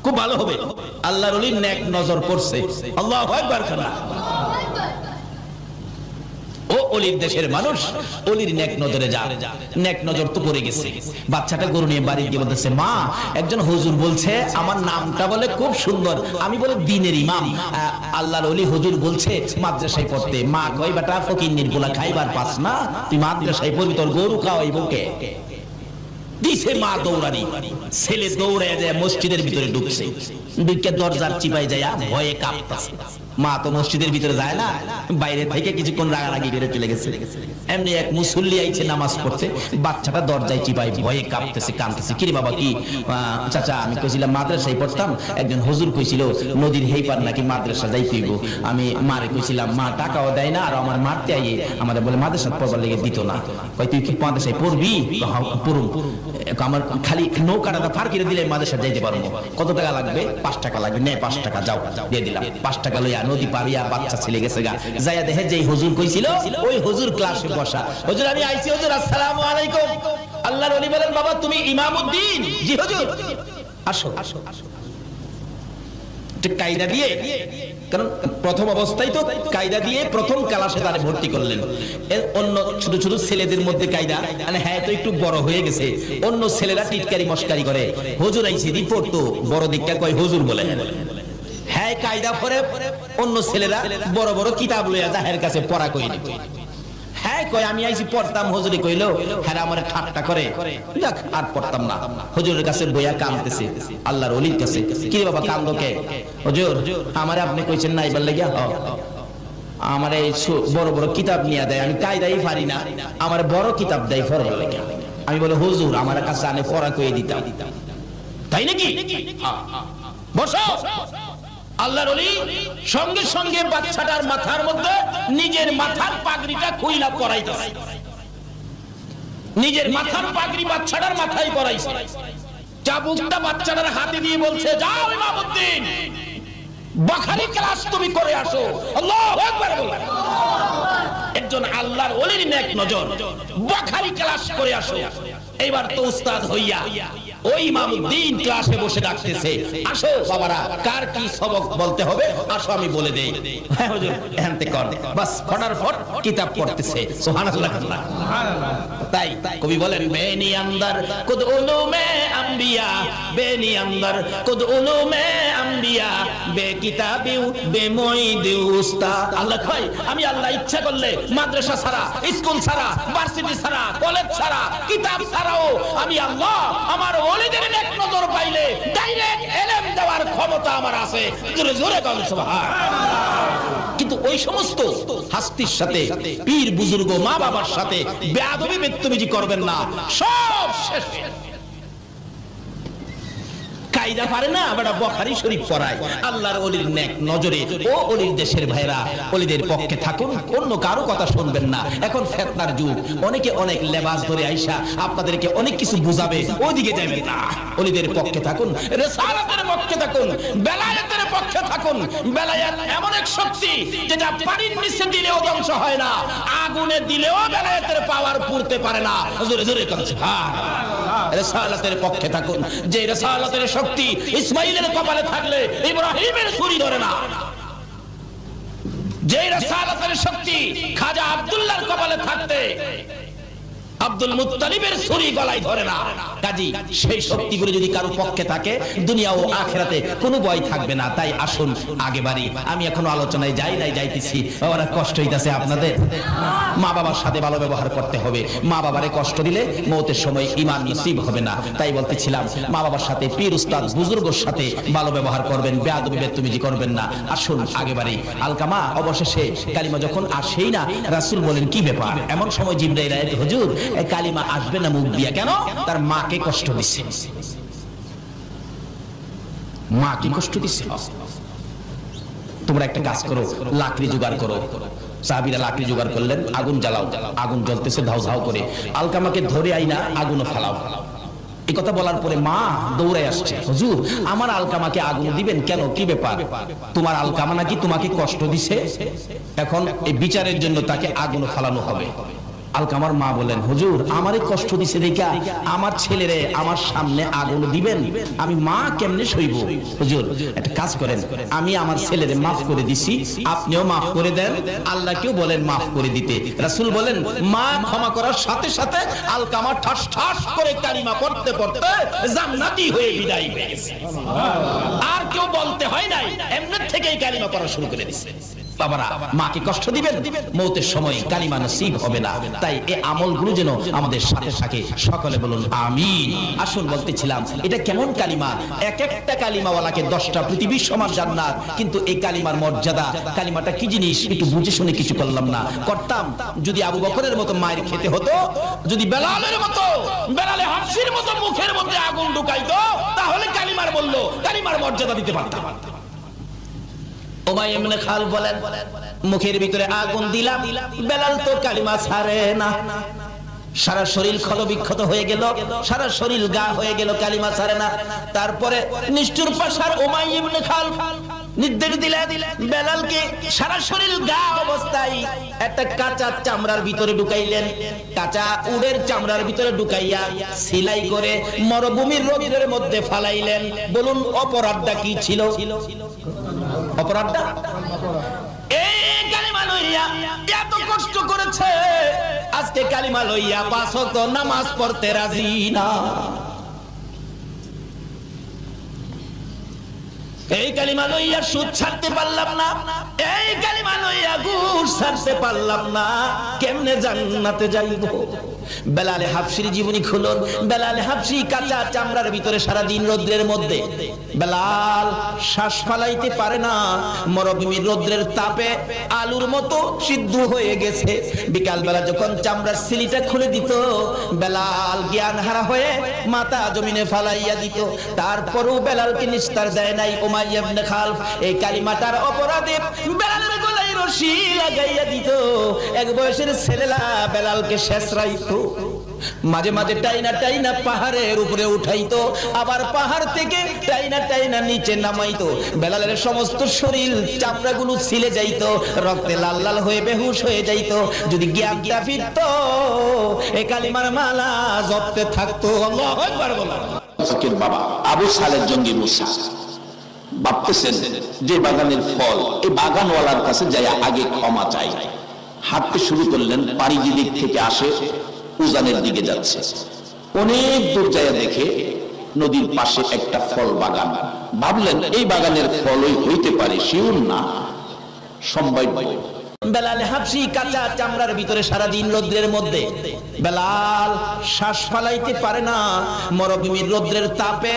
খুব ভালো হবে। আল্লাহর ওলির নেক নজর পড়ছে। আল্লাহু আকবার। ও অলির দেশের মানুষ, অলির নেক নজরে যা। নেক নজর তো পড়ে গেছে। বাচ্চাটা গরু নিয়ে বাড়ি গিয়ে বলতেছে, মা একজন হুজুর বলছে আমার নামটা বলে খুব সুন্দর, আমি বলে দিনের ইমাম, আল্লাহর ওলি হুজুর বলছে মাদ্রাসায় পড়তে। মা কই বেটা ফকিন্নির গুলা খাইবার পাস না, তুই মাদ্রাসায় পড়বি, তোর গরু খাওয়াইব কে? দিছে মা দৌড়ানি। ছেলে দৌড়ে যায় মসজিদের ভিতরে ঢুকছে, ঢুকে দরজার চিপাই যায় ভয়ে কাঁপতাছে। মা তো মসজিদের ভিতরে যায় না, বাইরে থেকে কিছুক্ষণ রাগারাগি করে চলে গেছে। এমনি এক মুসল্লি আইছে নামাজ পড়তে, বাচ্চাটা দরজায় চিপাই ভয়ে কাঁপতেছে, কাঁদতেছে। কিরে বাবা কি? চাচা আমি কইছিলাম মাদ্রাসায় পড়তাম, একজন হুজুর কইছিল নদীর হেই পার নাকি মাদ্রাসা যাইতে হইব। আমি মারে কইছিলাম, মা টাকাও দেয় না, আর আমার মারতে আইয়ে আমাদের বলে মাদ্রাসা পড়বার লেগে দিত না। কই তুই কি মাদ্রাসায় পড়বি? পড়ুম। আমার খালি নৌকাটা ফার করে দিলে মাদ্রাসা যাইতে পারবো। কত টাকা লাগবে? 5 টাকা লাগবে। নে 5 টাকা, যাও দিয়ে দিলাম। 5 টাকা লইয়া নদী পারিয়া বাচ্চা ছেলে গেছে গা, যাইয়া দেখে যেই হুজুর কইছিল ওই হুজুর ক্লাসে বসা। হুজুর আমি আইছি হুজুর, আসসালামু আলাইকুম। আল্লাহর ওলি বলেন, বাবা তুমি ইমামউদ্দিন? জি হুজুর। আসো। কায়দা দিয়ে, কারণ প্রথম অবস্থায় তো কায়দা দিয়ে প্রথম ক্লাসে তারে ভর্তি করলেন। অন্য ছোট ছোট ছেলেদের মধ্যে কায়দা, মানে হ্যাঁ তো একটু বড় হয়ে গেছে, অন্য ছেলেরা টিটকারি মস্কারি করে। হুজুর আইছি রিপোর্ট তো বড় দিকটা কয় হুজুর বলে। হ্যাঁ কায়দা পরে অন্য ছেলেরা বড় বড় কিতাব লইয়া জাহের কাছে পড়া কই দিত। হ্যাঁ কয় আমি আইছি পড়তাম, হুজুরি কইলো হ্যাঁ আমারে ঠাট্টা করে, যাক আর পড়তাম না। হুজুরের কাছে বইয়া কাঁদতেছে, আল্লাহর ওলির কাছে। কি রে বাবা কান্দো কে? হুজুর আমারে আপনি কইছেন না এবার লাগিয়া আমার এই বড় বড় কিতাব নিয়ে দেয়, আমি কায়দাই পারি না, আমার বড় কিতাব দেয় পড়বার লাগে। আমি বলে হুজুর আমার কাছে আনে পড়া কইয়ে দিতাম। তাই নাকি? বসো। আল্লাহর ওলি সঙ্গে সঙ্গে বাচ্চাটার মাথার মধ্যে নিজের মাথার পাগড়িটা খুইলা পরাইতেছে। নিজের মাথার পাগড়ি বাচ্চাটার মাথায় পরাইছে। চাবুকটা বাচ্চাটার হাতে দিয়ে বলছে, যাও ইমামউদ্দিন বখারি ক্লাস তুমি করে আসো। আল্লাহু আকবার বলেন। একজন আল্লাহর ওলির নেক নজর, বখারি ক্লাস করে আসো। এবার তো উস্তাদ হইয়া ওই ইমামউদ্দিন ক্লাসে বসে ডাকতেছে, আসো বাবারা কার কি সবক বলতে হবে আসো আমি বলে দেই। হ্যাঁ হুজুর এখানতে কর। বাস পড়ার পর কিতাব পড়তেছে। সুবহানাল্লাহ। তাই কবি বলেন, বেনি আন্দার কুদ উলুমে আম্বিয়া, বেনি আন্দার কুদ উলুমে আম্বিয়া, বে কিতাবিউ বে মুইদিউ উস্তাদ। আল্লাহ কয় আমি আল্লাহ ইচ্ছা করলে মাদ্রাসা ছাড়া, স্কুল ছাড়া, ভার্সিটি ছাড়া, কলেজ ছাড়া, কিতাব ছাড়াও আমি আল্লাহ আমার ওলিদের নেক নজর পাইলে ডাইরেক্ট ইলম দেওয়ার ক্ষমতা আমার আছে। জোরে জোরে বলেন সুবহানাল্লাহ। কিন্তু ওই সমস্ত হাস্তির সাথে, পীর বুজুর্গ মা বাবার সাথে বেয়াদবি বেত্তমিজি করবেন না, সব শেষ। কায়দা পারে না বেটা বুখারী শরীফ পড়ায়। আল্লাহর ওলির নেক নজরে ও ওলির দেশের ভাইরা ওলিদের পক্ষে থাকুন, অন্য কারো কথা শুনবেন না। এখন ফিতনার যুগ, অনেকে অনেক লেবাস ধরে আইসা আপনাদেরকে অনেক কিছু বুঝাবে, ওইদিকে যাবেন না। ওলিদের পক্ষে থাকুন, রিসালাতের পক্ষে থাকুন, বেলায়েতের পক্ষে থাকুন। বেলায়েত এমন এক শক্তি যেটা পানির নিচে দিলেও ধ্বংস হয় না, আগুনে দিলেও বেলায়েতের পাওয়ার পুরতে পারে না। জোরে জোরে বলেন সুবহানাল্লাহ। রিসালাতের পক্ষে থাকুন, যে রিসালাতের শক্তি ইসমাইলের কপালে থাকলে ইব্রাহিমের ছুরি ধরে না, যে রিসালাতের শক্তি খাজা আব্দুল্লাহর কপালে থাকতে আব্দুল মুত্তালিবের ছুরি গলায় ধরে না। কাজী সেই শক্তিগুলো যদি কারো পক্ষে থাকে দুনিয়া ও আখিরাতে কোনো ভয় থাকবে না। তাই আসুন আগে বাড়ি। আমি এখনো আলোচনায় যাই নাই, যাইতেছি। বাবারা কষ্ট হইতাছে আপনাদের? মা বাবার সাথে ভালো ব্যবহার করতে হবে। মা বাবারে কষ্ট দিলে মওতের সময় ঈমান নসিব হবে না। তাই বলতেছিলাম মা বাবার সাথে, পীর উস্তাদ বুজুর্গের সাথে ভালো ব্যবহার করবেন, বেয়াদবি বেত্তমিজি করবেন না। আসুন আগে বাড়ি। আলকামা অবশেষে কালিমা যখন আসেই না, রাসূল বলেন কি ব্যাপার? এমন সময় জিবরাইল আয়াত, হুজুর কালিমা আসবে না মুখ দিয়া কেন? তার মাকে কষ্ট দিচ্ছে। মাকে কষ্ট দিচ্ছে। তোমরা একটা কাজ করো, লাকড়ি জোগাড় করো। সাহাবীরা লাকড়ি জোগাড় করলেন, আগুন জ্বালাও। আগুন জ্বলতেছে ধাউ ধাউ করে। আলকামাকে ধরে আইনা আগুনে ফালাও। এই কথা বলার পরে মা দৌড়ে আসছে, হুজুর আমার আলকামাকে আগুন দিবেন কেন? কি ব্যাপার? তোমার আলকামা নাকি তোমাকে কষ্ট দিছে, এখন এই বিচারের জন্য তাকে আগুনে ফালানো হবে। আলকামার মা বলেন, হুজুর আমারে কষ্ট দিছে দেখা আমার ছেলেরে আমার সামনে আগুন দিবেন, আমি মা কেমনে সইব? হুজুর একটা কাজ করেন, আমি আমার ছেলেরে মাফ করে দিছি, আপনিও মাফ করে দেন, আল্লাহকেও বলেন মাফ করে দিতে। রাসূল বলেন, মা ক্ষমা করার সাথে সাথে আলকামা ঠাস ঠাস করে কালিমা পড়তে পড়তে জান্নাতি হয়ে বিদায় পেয়ে গেছে। আর কেউ বলতে হয় নাই, এমনি থেকেই কালিমা পড়া শুরু করে দিয়েছে। বাবারা, মাকে কষ্ট দিবেন, মৌতের সময় কালিমা নসিব হবে না। তাই এই আমলগুলো যেন আমাদের সাথে থাকে। সকলে বলুন আমিন। আসুন বলতেছিলাম, এটা কেমন কালিমা? এক একটা কালিমাওয়ালাকে 10টা পৃথিবীর সমান জান্নাত। কিন্তু এই কালিমার মর্যাদা, কালিমাটা কি জিনিস একটু বুঝে শুনে কিছু করলাম না। করতাম যদি আবু বকরের মতো মায়ের খেতে হতো, যদি বেলালের মতো, বেলালে হাফসির মতো মুখের মধ্যে আগুন ঢুকাইতো, তাহলে কালিমার বলল, কালিমার মর্যাদা দিতে পারতাম। উমাইয়া ইবনে খালদ বলেন, মুখের ভিতরে আগুন দিলাম, বেলাল তো কালিমা ছাড়ে না। সারা শরীর ক্ষতবিক্ষত হয়ে গেল, সারা শরীর গা হয়ে গেল, কালিমা ছাড়ে না। তারপরে নিষ্ঠুর পাশার উমাইয়া ইবনে খালদ নির্দেশ দিলেন, বেলালকে সারা শরীর গা অবস্থায় একটা কাঁচা চামড়ার ভিতরে ঢুকাইলেন। কাঁচা উটের চামড়ার ভিতরে ঢুকাইয়া সেলাই করে মরুভূমির রোদের মধ্যে ফালাইলেন। বলুন অপরাধটা কি ছিল? অপরাধটা এই কালিমা লইয়া এত কষ্ট করেছে, আজকে কালিমা লইয়া 5 ওয়াক্ত নামাজ পড়তে রাজি না। এই কালিমা লইয়া সুদ ছাড়তে পারলাম না, এই কালিমা লইয়া ঘুষ ছাড়তে পারলাম না, কেমনে জান্নাতে যাইব? বেলালে হাফসির জীবনী খুলুন। বেলালে হাফসি কাঁচা চামড়ার ভিতরে সারা দিন রোদ্রের মধ্যে, বেলাল শ্বাস ফালাইতে পারে না, মরুভূমির রোদ্রের তাপে আলুর মতো সিদ্ধ হয়ে গেছে। বিকাল বেলা যখন চামড়ার সিলিটা খুলে দিত, বেলাল জ্ঞান হারা হয়ে মাথা জমিনে ফালাইয়া দিত। তারপরও বেলালকে নিস্তার দেয় নাই উমাইয়া ইবনে খালদ। এই কালিমাটার অপরাধে বেলালের গলায় রশি লাগাইয়া দিত। এক বয়সের ছেলেলা বেলালকে শেষরাইতো। মাঝে মাঝে টাইনা টাইনা পাহাড়ের উপরে উঠাইতো, আবার পাহাড় থেকে টাইনা টাইনা নিচে নামাইতো। বেলালের সমস্ত শরীর চামড়াগুলো ছিলে যাইতো, রক্তে লাল লাল হয়ে বেহুশ হয়ে যাইতো। যদি জ্ঞানটা ফিরত, এই কালিমার মালা জপতে থাকতো। আল্লাহু আকবার বলো। ফকির বাবা আবু সালেহ জঙ্গি মুসা ভাবতেছেন যে বাগানের ফল, এই বাগানওয়ালার কাছে যাই আগে ক্ষমা চাই। হাঁটতে শুরু করলেন, পাড়ি দিক থেকে আসে, উজানের দিকে যাচ্ছে। অনেক দূর যায় দেখে নদীর পাশে একটা ফল বাগান। ভাবলেন এই বাগানের ফলই হইতে পারে, শিউর না, সম্ভাব্য। বেলাল হাফসি কাঁচা চামড়ার ভিতরে সারা দিন রোদ্রের মধ্যে, বেলাল শ্বাস ফালাইতে পারে না, মরুভূমির রোদ্রের তাপে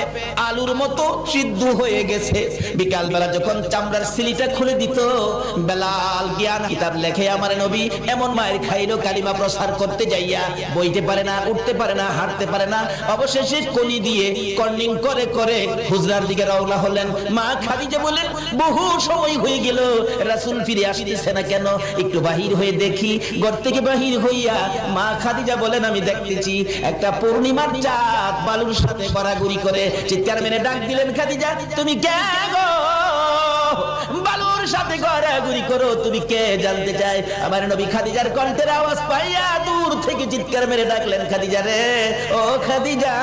আলুর মতো সিদ্ধ হয়ে গেছে। বিকাল বেলা যখন চামড়ার সিলিটা খুলে দিত, বেলাল জ্ঞান কিতাব লেখে আমার নবী এমন মায়ের খাইলো কালিমা প্রচার করতে যাইয়া, বইতে পারে না, উঠতে পারে না, হাঁটতে পারে না। অবশেষে কলি দিয়ে কর্নিং করে করে হুজরার দিকে রওনা হলেন। মা খাদিজা বলেন, বহু সময় হয়ে গেল, রাসূল ফিরে আসতেছে না কেন? একটু বাহির হয়ে দেখি। ঘর থেকে বাহির হইয়া মা খাদিজা বলেন, আমি দেখতেছি একটা পূর্ণিমার চাঁদ বালুর সাথে গড়াগড়ি করে। চিৎকার মেরে ডাক দিলেন, খাদিজা তুমি কে গো? বালুর সাথে গড়াগড়ি করো, তুমি কে জানতে চাই? আমার নবী খাদিজার কণ্ঠের আওয়াজ পাইয়া দূর থেকে চিৎকার মেরে ডাকলেন, খাদিজা রে, ও খাদিজা,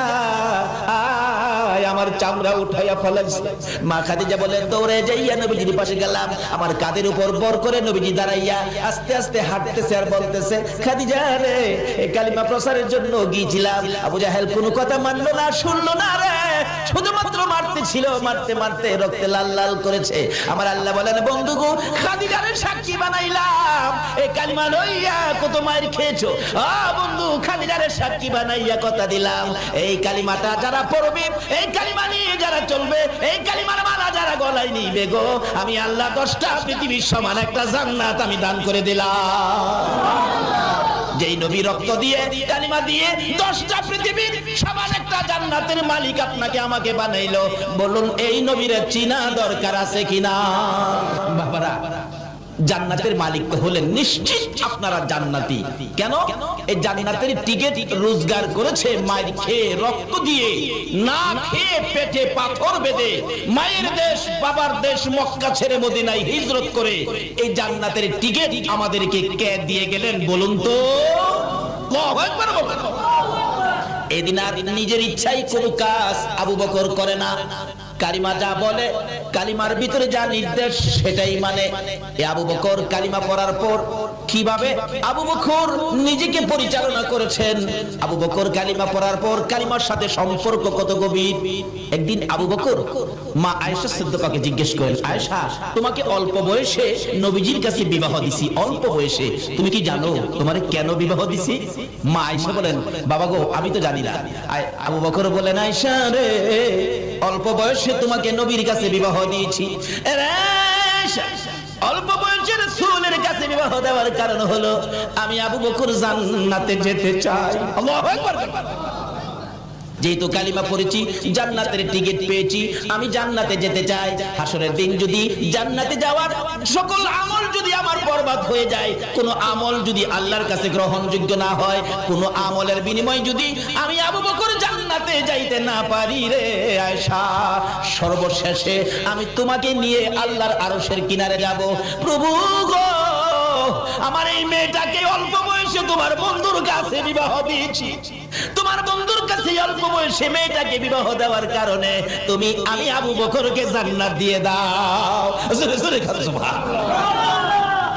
আমার চামড়া উঠাইয়া ফেলাইছে। মা খাদিজা বলেন, দৌড়ে যাইয়া নবীজির পাশে গেলাম। আমার কাঁধের উপর বর করে নবীজি দাঁড়াইয়া আস্তে আস্তে হাঁটতেছে আর বলতেছে, খাদিজা রে, এই কালিমা প্রচারের জন্য গিয়েছিলাম, আবু জাহেল কোনো কথা মানলো না, শুনলো না রে, শুধুমাত্র মারতে ছিল, মারতে মারতে রক্তে লাল লাল করেছে। আমার আল্লাহ বলেন, বন্ধুগো খাদিজারে সাক্ষী বানাইলাম, এই কালিমা লইয়া কত মায়ের খেয়েছো। বন্ধু খাদিজারে সাক্ষী বানাইয়া কথা দিলাম, এই কালিমাটা যারা পড়বে, এই কালিমা নিয়ে যারা চলবে, এই কালিমার মালা যারা গলায় নিবে গো, আমি আল্লাহ 10টা পৃথিবীর সমান একটা জান্নাত আমি দান করে দিলাম। যেই নবী রক্ত দিয়ে কালিমা দিয়ে 10টা পৃথিবীর সমান একটা জান্নাতের মালিক আপনাকে আমাকে বানাইলো, বলুন এই নবীর চিনা দরকার আছে কিনা? বাবারা, জান্নাতের মালিক তো হলেন নিশ্চিত আপনারা জান্নাতি। কেন? এই জান্নাতের টিকিট রোজগার করেছে মায়ের খেয়ে, রক্ত দিয়ে, না খেয়ে পেটে পাথর বেঁধে, মায়ের দেশ বাবার দেশ মক্কা ছেড়ে মদিনায় হিজরত করে এই জান্নাতের টিকিট আমাদেরকে কে দিয়ে গেলেন বলুন তো? আল্লাহু আকবার বলেন। এদিন আর নিজের ইচ্ছাই কোনো কাজ আবু বকর করে না। কালিমা যা বলে, কালিমার ভিতরে যা নির্দেশ সেটাই মানে। এ আবু বকর কালিমা পড়ার পর কিভাবে আবু বকর নিজেকে পরিচালনা করেছেন। আবু বকর কালিমা পড়ার পর কালিমার সাথে সম্পর্ক কত গভীর। একদিন আবু বকর মা আয়েশা সিদ্দিকাকে জিজ্ঞেস করেন, আয়েশা, তোমাকে অল্প বয়সে নবীজির কাছে বিবাহ দিছি, অল্প বয়সে, তুমি কি জানো তোমারে কেন বিবাহ দিছি? মা আয়েশা বলেন, বাবা গো, আমি তো জানি না। আবু বকর বলেন, আয়েশা রে, অল্প বয়সে তোমাকে নবীর কাছে বিবাহ দিয়েছি। অল্প বয়সে রাসূলের কাছে বিবাহ দেওয়ার কারণ হলো আমি আবু বকর জান্নাতে যেতে চাই। আল্লাহু আকবার। যেহেতু কালিমা পড়েছি, জান্নাতের টিকিট পেয়েছি, আমি জান্নাতে যেতে চাই। হাসরের দিন যদি জান্নাতে যাওয়ার সকল আমল যদি আমার বরবাদ হয়ে যায়, কোন আমল যদি আল্লাহর কাছে গ্রহণযোগ্য না হয়, কোন আমলের বিনিময়ে যদি আমি আবু বকর জান্নাতে যাইতে না পারি রে আয়েশা, সর্বশেষে আমি তোমাকে নিয়ে আল্লাহর আরশের কিনারে যাব। প্রভু গো, আমার এই মেয়েটাকে অল্প বয়সে তোমার বন্ধুর কাছে বিবাহ দিয়েছি, তোমার বন্ধুর কাছে অল্প বয়সে মেয়েটাকে বিবাহ দেওয়ার কারণে আমি আবু বকরকে জান্নাত দিয়ে দাও।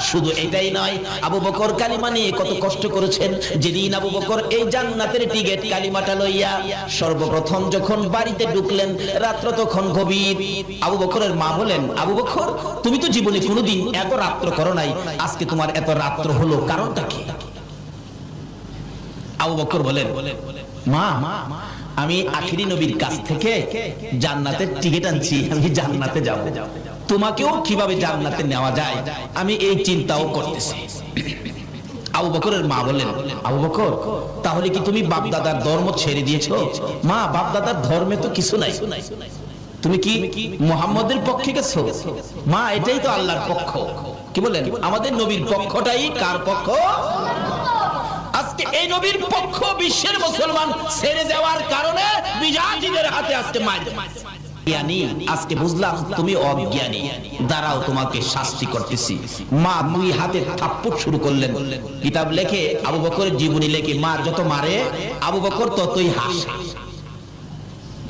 শুধু এটাই নয়, আবু বকর কালিমা নিয়ে কত কষ্ট করেছেন। যেদিন আবু বকর এই জান্নাতের টিকিট কালিমাটা লইয়া সর্বপ্রথম যখন বাড়িতে ঢুকলেন, রাত্র তখন গভীর। আবু বকরের মা বলেন, আবু বকর, তুমি তো জীবনে কোনোদিন এত রাত্র করো নাই, আজকে তোমার এত রাত্র হলো, কারণটা কি? আবু বকর বলেন, মা, আমি আখিরি নবীর কাছ থেকে জান্নাতের টিকিট আনছি, আমি জান্নাতে যাব। তোমাকেও কিভাবে জান্নাতে নেওয়া যায় আমি এই চিন্তাও করতেছি। আবু বকরের মা বলেন, আবু বকর, তাহলে কি তুমি বাপদাদার ধর্ম ছেড়ে দিয়েছো? মা, বাপদাদার ধর্মে তো কিছু নাই, তুমি কি মুহাম্মদের পক্ষে গেছো? মা, এটাই তো আল্লাহর পক্ষ। কি বলেন? আমাদের নবীর পক্ষটাই কার পক্ষ? আজকে এই নবীর পক্ষ বিশ্বের মুসলমান ছেড়ে দেওয়ার কারণে বিজাতিদের হাতে আজকে মার। জ্ঞানী, আজকে বুঝলাম তুমি অজ্ঞানী, দাঁড়াও তোমাকে শাস্তি করতেছি। মা দুই হাতে থাপ্পড় শুরু করলেন। কিতাব লেখে, আবু বকরের জীবনী লেখে, মা যত মারে আবু বকর ততই হাসে।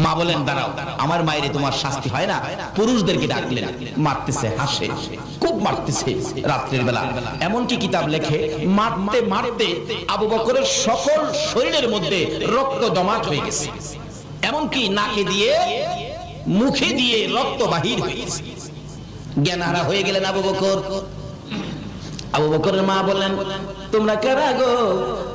মা বলেন, দাঁড়াও, আমার মায়েরে তোমার শাস্তি হয় না। পুরুষদেরকে ডাকলেন, মারতেছে, হাসে, খুব মারতেছে রাত্রের বেলা। এমনকি কিতাব লেখে, মারতে মারতে আবু বকরের সকল শরীরের মধ্যে রক্ত জমাট হয়ে গেছে, এমনকি নাকে দিয়ে মুখে দিয়ে রক্ত বাহির হয়ে গেছে। জ্ঞানহারা হয়ে গেলেন আবু বকর। আবু বকরের মা বলেন, তোমরা কারা গো?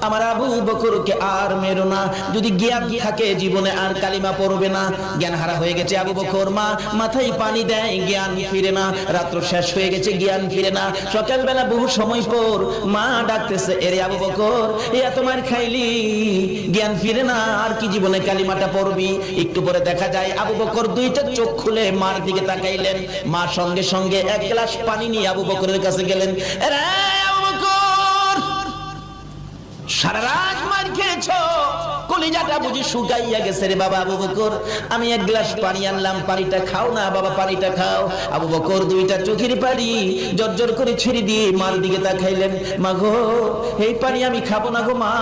আমার আবু বকরকে আর মেরো না, যদি জ্ঞান থাকে জীবনে আর কালিমা পড়বে না। জ্ঞানহারা হয়ে গেছে আবু বকর, মা মাথায় পানি দেয়, জ্ঞান ফিরে না। রাত্র শেষ হয়ে গেছে, জ্ঞান ফিরে না। সকালবেলা বহু সময় পর মা ডাকতেছে, এরে আবু বকর, এত মার খাইলি, জ্ঞান ফিরে না, আর কি জীবনে কালিমাটা পড়বি? একটু পরে দেখা যায় আবু বকর দুইটা চোখ খুলে মার দিকে তাকাইলেন। মা সঙ্গে সঙ্গে এক গ্লাস পানি নিয়ে আবু বকরের কাছে গেলেন। সারা রাত মার খেয়েছো, কলিজাটা বুঝি শুকাইয়া গেছে রে বাবা। আবু বকর, আমি এক গ্লাস পানি আনলাম, পানিটা খাও না বাবা, পানিটা খাও। আবু বকর দুইটা চোখের পানি জর্জর করে ছেড়ে দিয়ে মার দিকে তাকাইলেন। মা গো, এই পানি আমি খাবো না গো মা,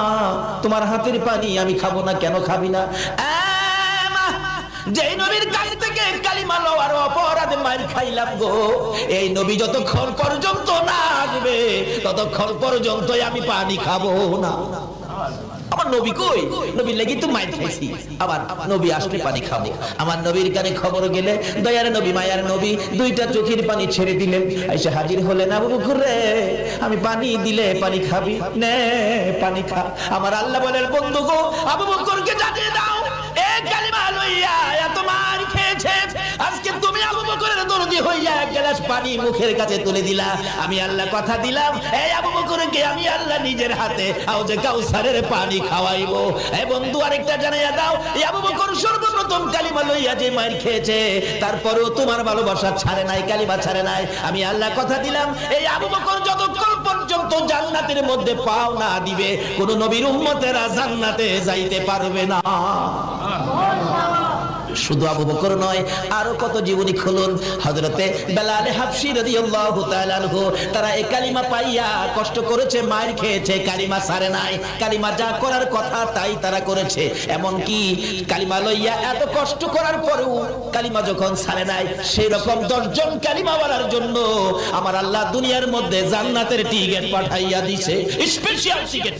তোমার হাতের পানি আমি খাবো না। কেন খাবি না? যে নবীর কাছ থেকে কালিমা লওয়ার অপরাধে মার খাইলাম গো, এই নবী যতক্ষণ পর্যন্ত না আসবে ততক্ষণ পর্যন্ত আমি পানি খাবো না। আমার নবী কই? নবীর লাগি তো মার খাইছি, আবার নবী আসলে পানি খাবো। আমার নবীর কানে খবর গেলে দয়ার নবী, মায়ার নবী দুইটা চোখের পানি ছেড়ে দিলেন। এসে হাজির হলেন, আবু বকর রে, আমি পানি দিলে পানি খাবি? নে পানি খা। আমার আল্লাহ বলেন, বন্ধু গো, আবু বকরকে জানিয়ে দাও, এই কালিমা লইয়া এত মার খেয়েছে, আজকে তুমি আবু বকরের দরদি হইয়া এক গ্লাস পানি মুখের কাছে তুলে দিলা। আমি আল্লাহ কথা দিলাম, এই আবু বকরকে আমি আল্লাহ নিজের হাতে হাউজে কাউসারের পানি খাওয়াইবো। এই বন্ধু, আরেকটা জানাইয়া দাও, এই আবু বকর সর্বপ্রথম কালিমা লইয়া যে মার খেয়েছে, তারপরেও তোমার ভালোবাসা ছাড়ে নাই, কালিমা ছাড়ে নাই। আমি আল্লাহ কথা দিলাম, এই আবু বকর যতক্ষণ পর্যন্ত জান্নাতের মধ্যে পাও না দিবে, কোন নবীর উম্মতেরা জান্নাতে যাইতে পারবে না। শুধু আবু বকর নয়, আরো কত জীবনী খুলুন। হযরতে বেলাল হাবশী রাদিয়াল্লাহু তাআলা আনহু, তারা এই কালিমা পাইয়া কষ্ট করেছে, মার খেয়েছে, কালিমা ছাড়ে নাই। কালিমা যা করার কথা তাই তারা করেছে। এমন কি কালিমা লইয়া এত কষ্ট করার পরেও কালিমা যখন ছাড়ে নাই, সেই রকম 10 জন কালিমা বলার জন্য আমার আল্লাহ দুনিয়ার মধ্যে জান্নাতের টিকিট পাঠাইয়া দিয়েছে, স্পেশাল টিকিট।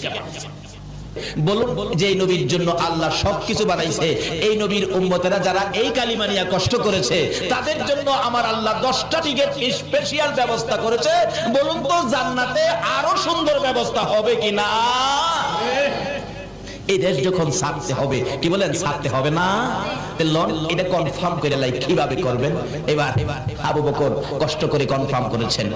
বলুন যে এই নবীর জন্য আল্লাহ সবকিছু বানাইছে, এই নবীর উম্মতেরা যারা এই কালিমা নিয়ে কষ্ট করেছে তাদের জন্য আমার আল্লাহ 10টা টিকিট স্পেশাল ব্যবস্থা করেছে। বলুন তো জান্নাতে আরো সুন্দর ব্যবস্থা হবে কিনা? এই দেশ যখন ছাড়তে হবে, কি বলেন, ছাড়তে হবে না? এটা কনফার্ম করে লাই, কিভাবে করবেন? এবার আবু বকর কষ্ট করে কনফার্ম করেছেন।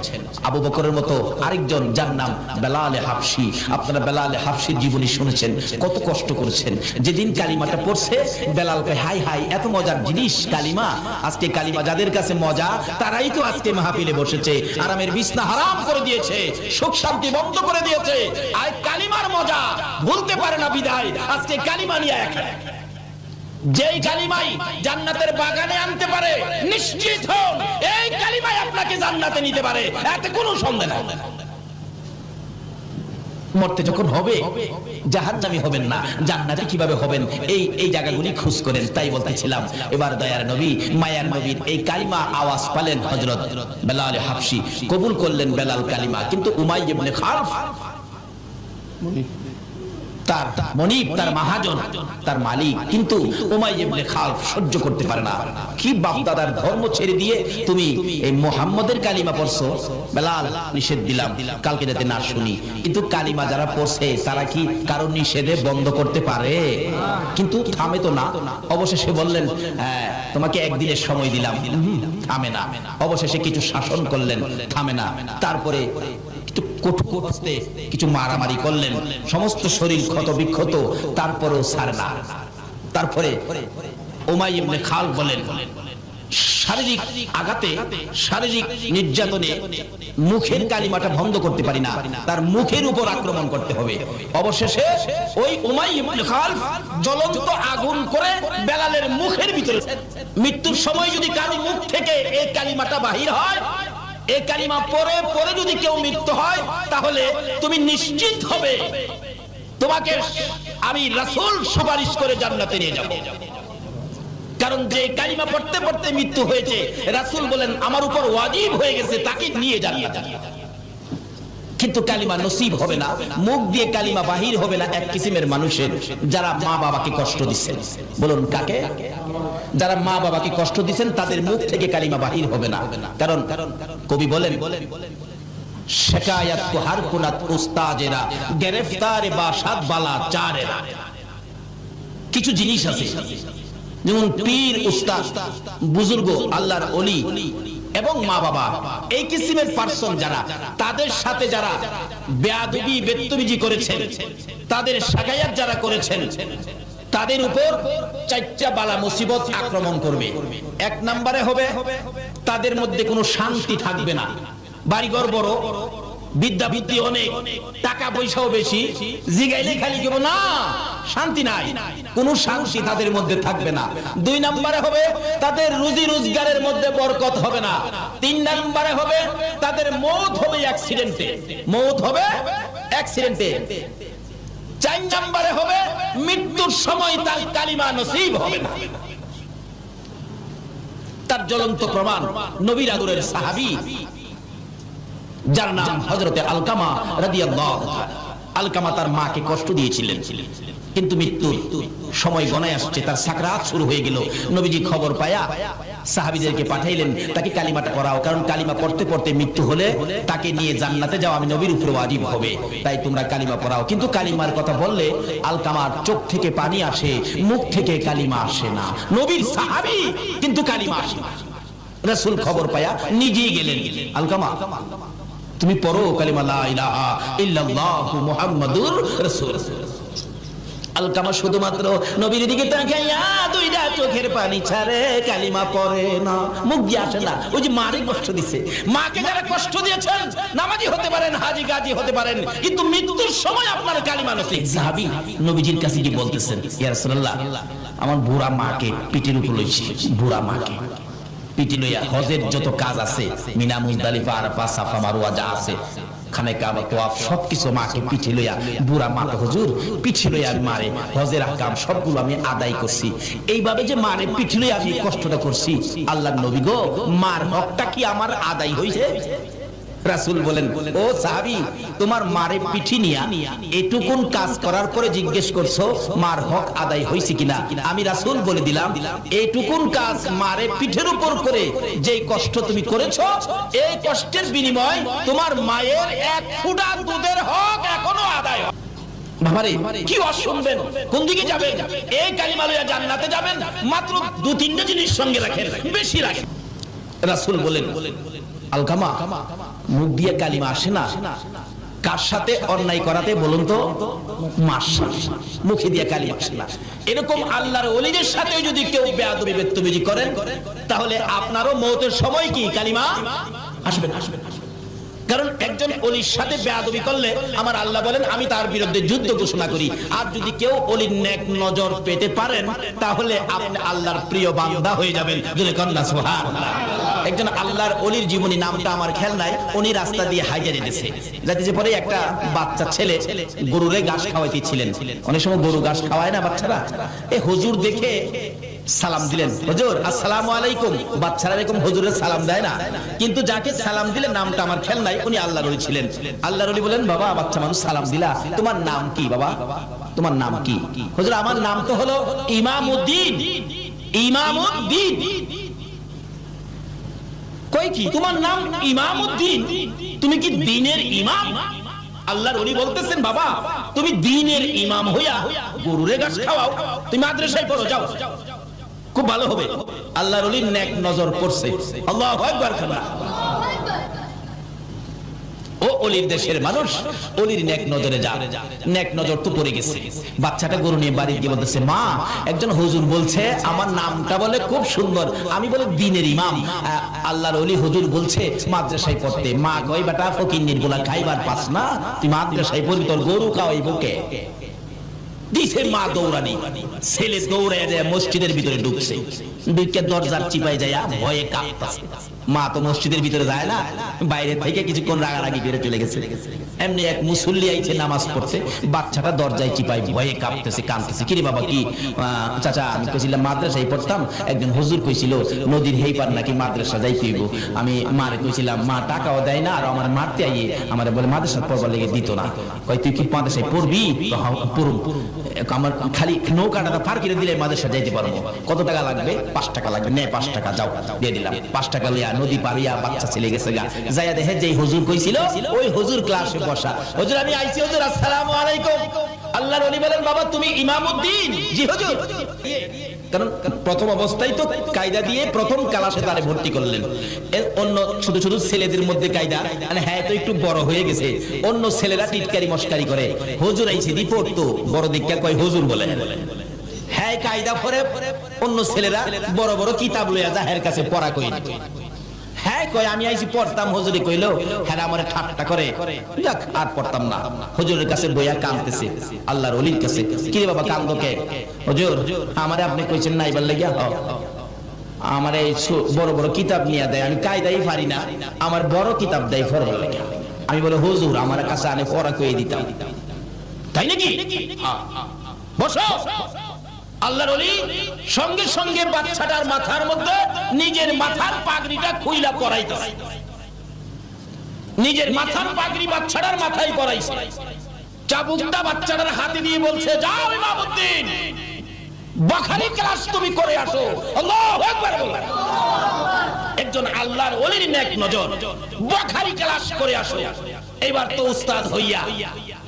আবু বকরের মতো আরেকজন যার নাম বেলাল হাবশী, আপনারা বেলাল হাবশীর জীবনী শুনেছেন, কত কষ্ট করেছেন। যেদিন কালিমাটা পড়ছে বেলাল কয়, হাই হাই এত মজার জিনিস কালিমা। আজকে কালিমা যাদের কাছে মজা তারাই তো আজকে মাহফিলে বসেছে, আরামের বিছনা হারাম করে দিয়েছে, সুখ শান্তি বন্ধ করে দিয়েছে। আর কালিমার মজা ভুলতে পারে না বিদায় আজকে কালিমা নিয়ে এক। যেই কালিমাই জান্নাতের বাগানে আনতে পারে, নিশ্চিত হন এই কালিমাই আপনাকে জান্নাতে নিতে পারে, এতে কোনো সন্দেহ নাই। মরতে যখন হবে জাহান্নামী হবেন না, জান্নাতে কিভাবে হবেন এই জায়গাগুলি খোঁজ করেন। তাই বলতেছিলাম, এবার দয়ার নবী মায়ার নবীর এই কালিমা আওয়াজ পালেন হযরত বেলাল হাবশী, কবুল করলেন বেলাল কালিমা। কিন্তু উমাইয়া ইবনে খালফ, তার মনিব, তার মহাজন, তার মালিক, কিন্তু উমাইয়া ইবনে খালফ সহ্য করতে পারে না। কি বাপদাদার ধর্ম ছেড়ে দিয়ে তুমি এই মুহাম্মাদের কালিমা পড়ছো? বেলাল নিষেধ দিলাম কালকে যাতে না শুনি। কিন্তু কালিমা যারা পড়ছে তারা কি কারো নিষেধে বন্ধ করতে পারে? কিন্তু থামে তো না। অবশেষে বললেন, হ্যাঁ তোমাকে একদিনের সময় দিলাম। থামে না। অবশেষে কিছু শাসন করলেন, থামে না। তারপরে কিছু মারামারি করলেন, সমস্ত শরীর ক্ষত বিক্ষত, তারপরেও ছাড়ে না। তারপরে উমাইয়া ইবনে খালফ বলেন, শারীরিক আঘাতে, শারীরিক নির্যাতনে মুখের কালিমাটা বন্ধ করতে পারি না, তার মুখের উপর আক্রমণ করতে হবে। অবশেষে ওই উমাইয়া ইবনে খালফ জ্বলন্ত আগুন করে বেলালের মুখের ভিতরে, মৃত্যুর সময় যদি কারো মুখ থেকে এই কালিমাটা বাহির হয়, এই কালিমা পরে পরে যদি কেউ মৃত্যু হয়, তাহলে তুমি নিশ্চিত হবে তোমাকে আমি রাসূল সুপারিশ করে জান্নাতে নিয়ে যাব। কারণ যে কালিমা পড়তে পড়তে মৃত্যু হয়েছে, রাসূল বলেন আমার উপর ওয়াজিব হয়ে গেছে তাকে নিয়ে জান্নাতে। কিন্তু কালিমা নসিব হবে না, মুখ দিয়ে কালিমা বাহির হবে না এক কিসিমের মানুষের, যারা মা বাবাকে কষ্ট দিচ্ছেন। বলুন কাকে? যারা মা বাবাকে কষ্ট দিচ্ছেন তাদের মুখ থেকে কালিমা বাহির হবে না। কারণ কবি বলেন, শিকায়াত কো হার কুনাত উস্তাজেরা, গ্রেফতারে বাসাত বালা চারেরা। কিছু জিনিস আছে যেমন পীর, উস্তাদ, বুজুর্গ, আল্লাহর ওলি এবং মা বাবা, এই কিসিমের পার্সন যারা, তাদের সাথে যারা বেয়াদবি বেত্তবিজি করেছেন, তাদের শাগায়াত যারা করেছেন, তাদের উপর 4টা বালা মুসিবত আক্রমণ করবে। 1 নম্বরে হবে তাদের মধ্যে কোনো শান্তি থাকবে না। বাড়িঘর বড়, বিদ্যা বুদ্ধি অনেক, টাকা পয়সাও বেশি, জিগাইলে খালি কেবল না, শান্তি নাই, কোনো শান্তি তাদের মধ্যে থাকবে না। 2 নম্বরে হবে তাদের রুজি রোজগারের মধ্যে বরকত হবে না। 3 নম্বরে হবে তাদের মওত হবে অ্যাক্সিডেন্টে, মওত হবে অ্যাক্সিডেন্টে। 4 নম্বরে হবে মৃত্যুর সময় তার কালিমা নসিব হবে না। তার জ্বলন্ত প্রমাণ নবীর আদরের সাহাবী যার নাম হযরতে আলকামা রাদিয়াল্লাহু তাআলা। আলকামা তার মাকে কষ্ট দিয়েছিলেন, কিন্তু মৃত্যুর সময় গণায় আসছে, তার সাকরাত শুরু হয়ে গেল। নবীজি খবর পায়া সাহাবীদেরকে পাঠাইলেন, তাকে কালিমাটা পড়াও, কারণ কালিমা পড়তে পড়তে মৃত্যু হলে তাকে নিয়ে জান্নাতে যাওয়া আমি নবীর উপর ওয়াজিব হবে, তাই তোমরা কালিমা পড়াও। কিন্তু কালিমার কথা বললে আলকামার চোখ থেকে পানি আসে, মুখ থেকে কালিমা আসে না। নবীর সাহাবী কিন্তু কালিমা আসে না। রাসূল খবর পায়া নিজেই গেলেন, আলকামা তুমি পড়ো কালিমা লা ইলাহা ইল্লাল্লাহু মুহাম্মাদুর রাসূল। আলকামা শুধুমাত্র নবীর দিকে তাকাইয়া 2টা চোখের পানি ছাড়ে, কালিমা পড়ে না, মুখ দিয়ে আসে না। ওই যে মারে কষ্ট দিছে, মাকে যারা কষ্ট দিয়েছেন, নামাজি হতে পারেন, হাজী গাজী হতে পারেন, কিন্তু মৃত্যুর সময় আপনার কালিমা নসিব। সাহাবী নবীজির কাছে কি বলতেছেন, ইয়া রাসূলুল্লাহ আমার বুড়া মাকে পিঠের উপর লইছি, বুড়া মাকে পিঠে লইয়া হজের যত কাজ আছে, মিনা মুজদালিফা আরাফা সাফা মারওয়া যা আছে, খানে কাবা তোয়াফ সবকিছু মাকে পিঠে লইয়া, বুড়া মা হুজুর পিঠে লইয়া মারে হজের আহকাম সবগুলো আমি আদায় করছি। এইভাবে যে মারে পিঠে লইয়া আমি কষ্টটা করছি, আল্লাহর নবী গো মার হকটা কি আমার আদায় হইছে? রাসূল বলেন, ও সাহাবী, তোমার মারে পিঠি নিয়া এটুকুন কাজ করার পরে জিজ্ঞেস করছো মার হক আদায় হইছে কিনা? আমি রাসূল বলে দিলাম, এইটুকুন কাজ মারে পিঠের উপর করে যেই কষ্ট তুমি করেছো, এই কষ্টের বিনিময় তোমার মায়ের এক ফোঁটা দুধের হক এখনো আদায় হয়। বাবারে কি ওয়াজ শুনবেন, কোন দিকে যাবেন? এই কালিমা লইয়া জান্নাতে যাবেন, মাত্র 2-3টা জিনিস সঙ্গে রাখেন, বেশি রাখেন। রাসূল বলেন, আলকামা মুখ দিয়ে কালিমা আসে না, কার সাথে অন্যায় করাতে বলুন তো? মার সাথে। মুখে দিয়ে কালিমা আসে না। এরকম আল্লাহর ওলিদের সাথে যদি কেউ বেয়াদবি বেত্তবিজি করেন, তাহলে আপনারও মওতের সময় কি কালিমা আসবে না। কারণ একজন ওলির সাথে বেয়াদবি করলে আমার আল্লাহ বলেন আমি তার বিরুদ্ধে যুদ্ধ ঘোষণা করি। আর যদি কেউ ওলির নেক নজর পেতে পারেন, তাহলে আপনি আল্লাহর প্রিয় বান্দা হয়ে যাবেন। যদি কন্যা সুবহানাল্লাহ। একজন আল্লাহর ওলির জীবনী, নামটা আমার খেয়াল নাই, উনি রাস্তা দিয়ে হাইজা যেতেছে, যাতে পরে একটা বাচ্চা ছেলে গরুরে ঘাস খাওয়াইতেছিলেন। অনেক সময় গরু ঘাস খাওয়ায় না বাচ্চারা, এই হুজুর দেখে সালাম দিলেন, হুজুর আসসালামু আলাইকুম। বাচ্চারা এরকম হুজুরের সালাম দেয় না, কিন্তু যাকে সালাম দিলেন নামটা আমার খেয়াল নাই, উনি আল্লাহর ওলি ছিলেন। আল্লাহর ওলি বলেন, বাবা বাচ্চা মানুষ সালাম দিলা, তোমার নাম কি বাবা? তোমার নাম কি? হুজুর আমার নাম তো হলো ইমামউদ্দিন। ইমামউদ্দিন কই কি তোমার নাম ইমামউদ্দিন? তুমি কি দ্বীনের ইমাম? আল্লাহর ওলি বলতেছেন, বাবা তুমি দ্বীনের ইমাম হইয়া গরুরে ঘাস খাওয়াও, তুমি মাদ্রাসায় পড়ো, যাও, খুব ভালো হবে। আল্লাহর ওলির নেক নজর পড়ছে। আল্লাহু আকবার। ও ওলির দেশের মানুষ, ওলির নেক নজরে যা, নেক নজর তো পড়ে গেছে। বাচ্চাটা গরু নিয়ে বাড়ি গিয়ে বলতেছে, মা একজন হুজুর বলছে আমার নামটা বলে খুব সুন্দর, আমি বলে দ্বীনের ইমাম। আল্লাহর ওলি হুজুর বলছে মাদ্রাসায় পড়তে। মা কই বেটা ফকিন্নির গুলা খাইবার পাস না, তুই মাদ্রাসায় পড়বি, তোর গরু খাওয়াই বুকে দিছে। মা দৌড়ানি, ছেলে দৌড়ে যায় মসজিদের ভিতরে ঢুকছে, ঢুকে দরজার চিপায় যায় ভয়ে কাঁপতেছে। মা তো মসজিদের ভিতরে যায় না, বাইরে থেকে কিছুক্ষণ রাগারাগি করে চলে গেছে। এমনি এক মুসল্লি আইছে নামাজ পড়তে, বাচ্চাটা দরজায় চিপায় ভয়ে কাঁপতেছে, কাঁদতেছে। কিরে বাবা কি? চাচা আমি কইছিলাম মাদ্রাসায় পড়তাম, একজন হুজুর কইছিল নদীর হেই পার নাকি মাদ্রাসা যাইতে হইব। আমি মারে কইছিলাম, মা টাকাও দেয় না, আর আমার মারতে আইয়ে আমারে বলে মাদ্রাসা পড়বার লেগে দিত না। কই তুই কি মাদ্রাসায় পড়বি? পড়ুম। আমার খালি নৌকাটা পার করে দিলে মাদ্রাসা যাইতে পারবো। কত টাকা লাগবে? 5 টাকা লাগবে। নে 5 টাকা, যাও দিয়ে দিলাম। 5 টাকা লইয়া নদী পারিয়া বাচ্চা ছেলে গেছে গা, যাইয়া দেখে যেই হুজুর কইছিল ওই হুজুর ক্লাসে বসা। হুজুর আমি আইছি, হুজুর আসসালামু আলাইকুম। আল্লাহর ওলি বলেন, বাবা তুমি ইমামউদ্দিন? জি হুজুর। কারণ প্রথম অবস্থায় তো কায়দা দিয়ে প্রথম ক্লাসে তারে ভর্তি করলেন। অন্য ছোট ছোট ছেলেদের মধ্যে কায়দা, মানে হ্যাঁ তো একটু বড় হয়ে গেছে, অন্য ছেলেরা টিটকারি মস্কারি করে। হুজুর আইছে রিপোর্ট তো বড় দিকটা কয় হুজুর বলে। হ্যাঁ কায়দা পরে অন্য ছেলেরা বড় বড় কিতাব লইয়া জাহের কাছে পড়া কই। হ্যাঁ কয় আমি আইছি পড়তাম, হুজুরি কইলো হ্যাঁ আমারে ঠাট্টা করে, যাক আর পড়তাম না। হুজুরের কাছে বইয়া কাঁদতেছে, আল্লাহর ওলির কাছে। কি রে বাবা কান্দো কে? হুজুর আমারে আপনি কইছেন না এবার লাগিয়া, আমার এই বড় বড় কিতাব নিয়ে দেয়, আমি কায়দাই পারি না, আমার বড় কিতাব দেয় পড়বার লাগে। আমি বলে হুজুর আমার কাছে আনে পড়া কইয়ে দিতাম। তাই নাকি? বসো। আল্লাহর ওলি সঙ্গে সঙ্গে বাচ্চাটার মাথার মধ্যে নিজের মাথার পাগড়িটা খুইলা পরাইতেছে। নিজের মাথার পাগড়ি বাচ্চাটার মাথায় পরাইছে। চাবুকটা বাচ্চাটার হাতে দিয়ে বলছে, যাও ইমামউদ্দিন বখারি ক্লাস তুমি করে আসো। আল্লাহু আকবার। একজন আল্লাহর ওলির নেক নজর, বখারি ক্লাস করে আসো। এবার তো উস্তাদ হইয়া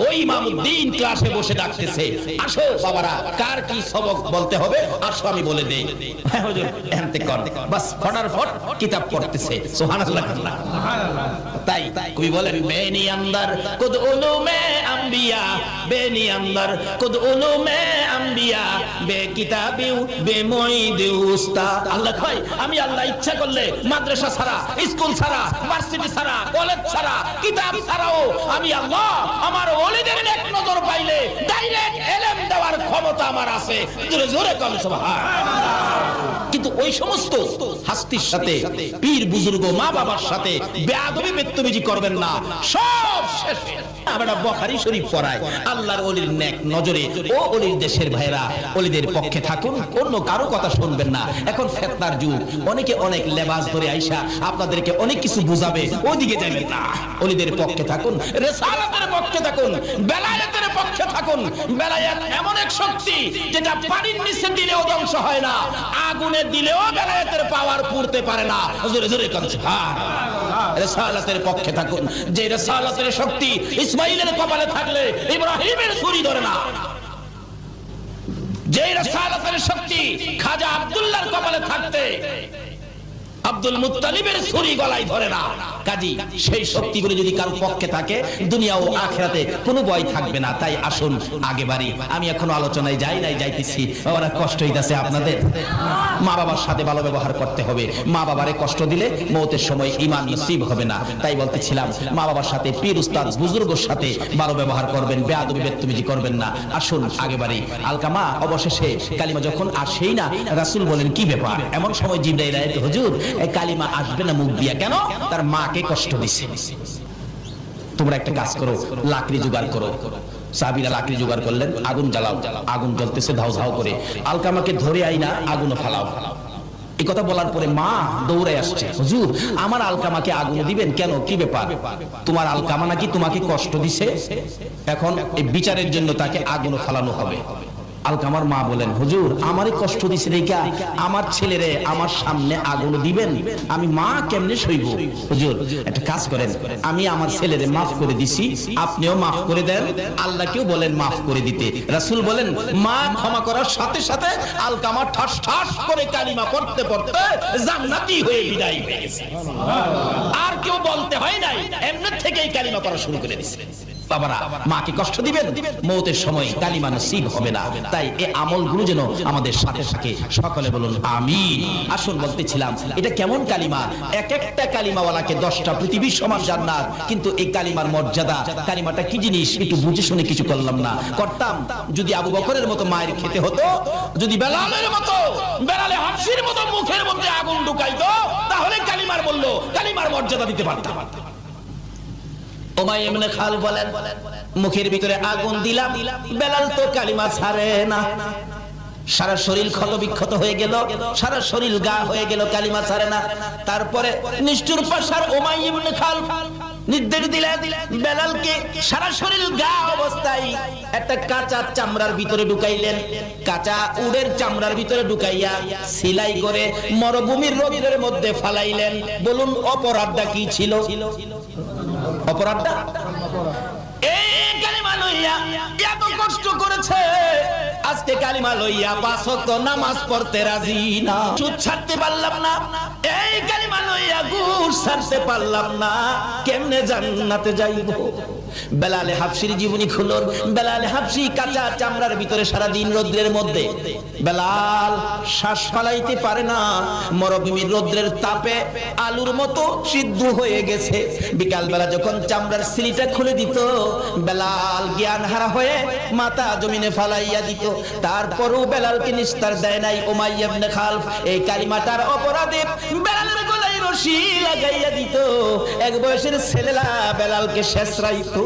ওই ইমামউদ্দিন ক্লাসে বসে ডাকতেছে, আসো বাবারা কার কি সবক বলতে হবে আসো আমি বলে দেই। হ্যাঁ হুজুর এমতে কর। বাস ফটাফট কিতাব পড়তেছে। সুবহানাল্লাহ। তাই কবি বলেন, বেনি আন্দার কুদ উলুমে আম্বিয়া, বেনি আন্দার কুদ উলুমে আম্বিয়া, বে কিতাবিউ বে মুঈদিউ উস্তাদ। আল্লাহ কয় আমি আল্লাহ ইচ্ছা করলে মাদ্রাসা ছাড়া, স্কুল ছাড়া, ভার্সিটি ছাড়া, কলেজ ছাড়া, কিতাব ছাড়াও আমি আল্লাহ আমার ওলিদের নেক নজর পাইলে ডাইরেক্ট ইলম দেওয়ার ক্ষমতা ক্ষমতা আমার আছে, জোরে জোরে কম সুবহানাল্লাহ। কিন্তু ওই সমস্ত হাস্তির সাথে, পীর বুজুর্গ, মা বাবার সাথে বেয়াদবি বেত্তবিজি করবেন না, সব শেষ। আমরা বুখারী শরীফ পড়ায় আল্লাহর ওলির নেক নজরে ও ওলির দেশের ভাইরা ওলিদের পক্ষে থাকুন, অন্য কারো কথা শুনবেন না। এখন ফিতনার যুগ, অনেকে অনেক লেবাস ধরে আইসা আপনাদেরকে অনেক কিছু বুঝাবে, ওইদিকে যাবেন না। ওলিদের পক্ষে থাকুন, রিসালাতের পক্ষে থাকুন, বেলায়েতের পক্ষে থাকুন। বেলায়েত এমন এক শক্তি যেটা পানির নিচে দিলেও ধ্বংস হয় না, আগুনে দিলেও বেলায়েতের পাওয়ার পুড়তে পারে না। জোরে জোরে কোন সুবহানাল্লাহ। রিসালাতের পক্ষে থাকুন, যে রিসালাতের শক্তি ইসমাইলের কপালে থাকলে ইব্রাহিমের ছুরি ধরে না, যে রিসালাতের শক্তি খাজা আব্দুল্লাহর কপালে থাকতে আব্দুল মুত্তালিবের ছুরি গলায় ধরে না। কাজী সেই শক্তিগুলো যদি কারো পক্ষে থাকে, দুনিয়া ও আখিরাতে কোনো ভয় থাকবে না। তাই আসুন আগে বাড়ি। আমি এখনো আলোচনায় যাই নাই, যাইতেছি। বাবারা কষ্ট হইতাছে আপনাদের? মা বাবার সাথে ভালো ব্যবহার করতে হবে। মা বাবারে কষ্ট দিলে মওতের সময় ঈমান নসিব হবে না। তাই বলতেছিলাম, মা বাবার সাথে, পীর উস্তাদ বুজুর্গের সাথে ভালো ব্যবহার করবেন, বেয়াদবি বেত্তমিজি করবেন না। আসুন আগে বাড়ি। আলকামা অবশেষে কালিমা যখন আসেই না, রাসূল বলেন কি ব্যাপার? এমন সময় জিবরাইল আয়াত, হুজুর এই কালিমা আসবে না মুখ দিয়া কেন? তার মাকে কষ্ট দিছে। তোমরা একটা কাজ করো, লাকড়ি জোগাড় করো। সাহাবীরা লাকড়ি জোগাড় করলেন, আগুন জ্বালাও। আগুন জ্বলতেছে ধাউ ধাউ করে, আলকামাকে ধরে আইনা আগুনে ফালাও। এই কথা বলার পরে মা দৌড়ে আসছে, হুজুর আমার আলকামাকে আগুনে দিবেন কেন? কি ব্যাপার? তোমার আলকামা নাকি তোমাকে কষ্ট দিছে, এখন এই বিচারের জন্য তাকে আগুনে ফালানো হবে। আলকামার মা বলেন, হুজুর আমারই কষ্ট দিছে রেখা আমার ছেলেরে আমার সামনে আগুন দিবেন, আমি মা কেমনে সইব? হুজুর একটা কাজ করেন, আমি আমার ছেলেরে মাফ করে দিছি, আপনিও মাফ করে দেন, আল্লাহকেও বলেন মাফ করে দিতে। রাসূল বলেন, মা ক্ষমা করার সাথে সাথে আলকামা ঠাস ঠাস করে কালিমা পড়তে পড়তে জান্নাতি হয়ে বিদায় হয়ে গেছে। আর কেউ বলতে হয় নাই, এমনি থেকেই কালিমা পড়া শুরু করে দিয়েছে। বাবারা, মাকে কষ্ট দিবেন, মওতের সময় কালিমা নসিব হবে না। তাই এই আমলগুলো যেন আমাদের সাথে থাকে। সকলে বলুন আমিন। আসুন বলতেছিলাম, এটা কেমন কালিমা? এক একটা কালিমাওয়ালাকে 10টা পৃথিবীর সমান জান্নাত। কিন্তু এই কালিমার মর্যাদা, কালিমাটা কি জিনিস একটু বুঝে শুনে কিছু করলাম না। করতাম যদি আবু বকরের মতো মায়ের খেতে হতো, যদি বেলালের মতো, বেলালে হাফসির মতো মুখের মধ্যে আগুন ঢুকাইতো, তাহলে কালিমার বলল, কালিমার মর্যাদা দিতে পারতাম। উমাইয়া ইবনে খাল বলেন, মুখের ভিতরে আগুন দিলাম, বেলাল তো কালিমা ছাড়ে না। সারা শরীর ক্ষত বিক্ষত হয়ে গেল, সারা শরীর গা হয়ে গেল, কালিমা ছাড়ে না। তারপরে নিষ্ঠুর পাশার উমাইয়া ইবনে খাল নির্দেশ দিলেন, বেলালকে সারা শরীর গা অবস্থায় একটা কাঁচা চামড়ার ভিতরে ঢুকাইলেন। কাঁচা উটের চামড়ার ভিতরে ঢুকাইয়া সেলাই করে মরুভূমির রোদের মধ্যে ফালাইলেন। বলুন অপরাধটা কি ছিল? অপরাধটা এই কালিমা লইয়া এত কষ্ট করেছে, আজকে কালিমা লইয়া 5 ওয়াক্ত নামাজ পড়তে রাজি না, সুদ ছাড়তে পারলাম না, এই কালিমা লইয়া ঘুষ ছাড়তে পারলাম না, কেমনে জান্নাতে যাইব? বেলালে হাফসির জীবনী খুলুন। বেলালে হাফসি কাঁচা চামড়ার ভিতরে সারা দিন রোদ্রের মধ্যে, বেলাল শ্বাস ফালাইতে পারে না, মরুভূমির রোদ্রের তাপে আলুর মতো সিদ্ধ হয়ে গেছে। বিকাল বেলা যখন চামড়ার সিলিটা খুলে দিত, বেলাল জ্ঞান হারা হয়ে মাথা জমিনে ফালাইয়া দিত। তারপরও বেলালকে নিস্তার দেয় নাই উমাইয়া ইবনে খালফ। এই কালিমাটার অপরাধে বেলালের গলায় রশি লাগাইয়া দিত। এক বয়সের ছেলেরা বেলালকে শেষরাইতো,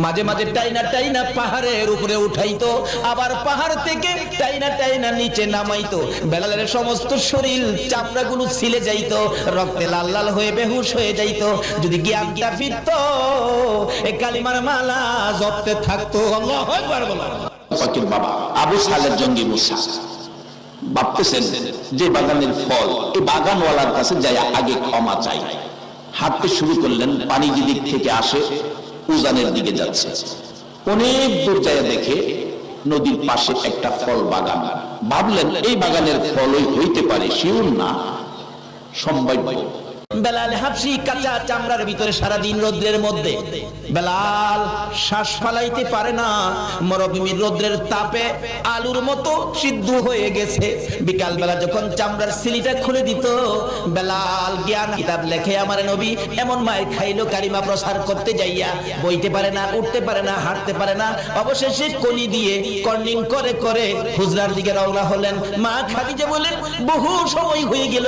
মাঝে মাঝে টাইনা টাইনা পাহাড়ের উপরে উঠাইতো, আবার পাহাড় থেকে টাইনা টাইনা নিচে নামাইতো। বেলালের সমস্ত শরীর চামড়াগুলো ছিলে যাইতো, রক্তে লাল লাল হয়ে বেহুশ হয়ে যাইতো। যদি জ্ঞানটা ফিরতো, এই কালিমার মালা জপতে থাকতো। আল্লাহু আকবার বলো। ফকির বাবা আবু সালের জঙ্গি মুসা ভাবতেছেন যে বাগানের ফল, এই বাগানওয়ালার কাছে যায় আগে ক্ষমা চাই। হাঁটতে শুরু করলেন, পানি যেদিক থেকে আসে উজানের দিকে যাচ্ছে। অনেক দূর যায় দেখে নদীর পাশে একটা ফল বাগান। ভাবলেন এই বাগানের ফলই হইতে পারে, শিওর না, সম্ভাব্য। বেলাল হাবশি কাঁচা চামড়ার ভিতরে সারাদিন রোদ্রের মধ্যে, বেলাল শ্বাস ফালাইতে পারে না, মরুভূমির রোদ্রের তাপে আলুর মতো সিদ্ধ হয়ে গেছে। বিকাল বেলা যখন চামড়ার সিলিটা খুলে দিত, বেলাল জ্ঞান কিতাব লেখে আমার নবী এমন মায়ের খাইলো কালিমা প্রচার করতে যাইয়া, বইতে পারে না, উঠতে পারে না, হাঁটতে পারে না, অবশেষে কলি দিয়ে কর্নিং করে করে হুজরার দিকে রওনা হলেন। মা খাদিজা বলেন বহু সময় হয়ে গেল,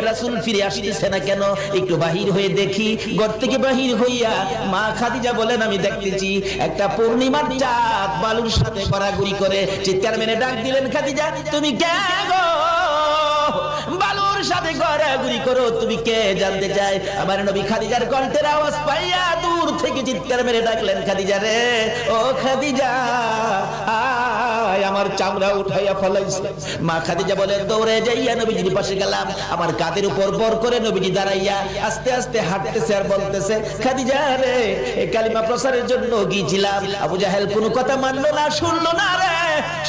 রাসূল ফিরে আসতেছে না কেন, একটু বাহির হয়ে দেখি। ঘর থেকে বাহির হইয়া মা খাদিজা বলেন আমি দেখতেছি একটা পূর্ণিমার চাঁদ বালুর সাথে গড়াগড়ি করে। চিৎকার মেরে ডাক দিলেন, খাদিজা তুমি কে গো, বালুর সাথে গড়াগড়ি করো, তুমি কে জানতে চাই? আমার নবী খাদিজার কণ্ঠের আওয়াজ পাইয়া দূর থেকে চিৎকার মেরে ডাকলেন, খাদিজা রে, ও খাদিজা আয়, আমার চামড়া উঠাইয়া ফলাইছে। মা খাদিজা বলে দৌড়ে যাইয়া নবীজির পাশে গেলাম, আমার কাঁধের উপর বর করে নবীজি দাঁড়াইয়া আস্তে আস্তে হাঁটতেছে আর বলতেছে, খাদিজা রে, এই কালিমা প্রচারের জন্য গিয়েছিলাম, আবু জাহেল কোনো কথা মানলো না, শুনলো না রে,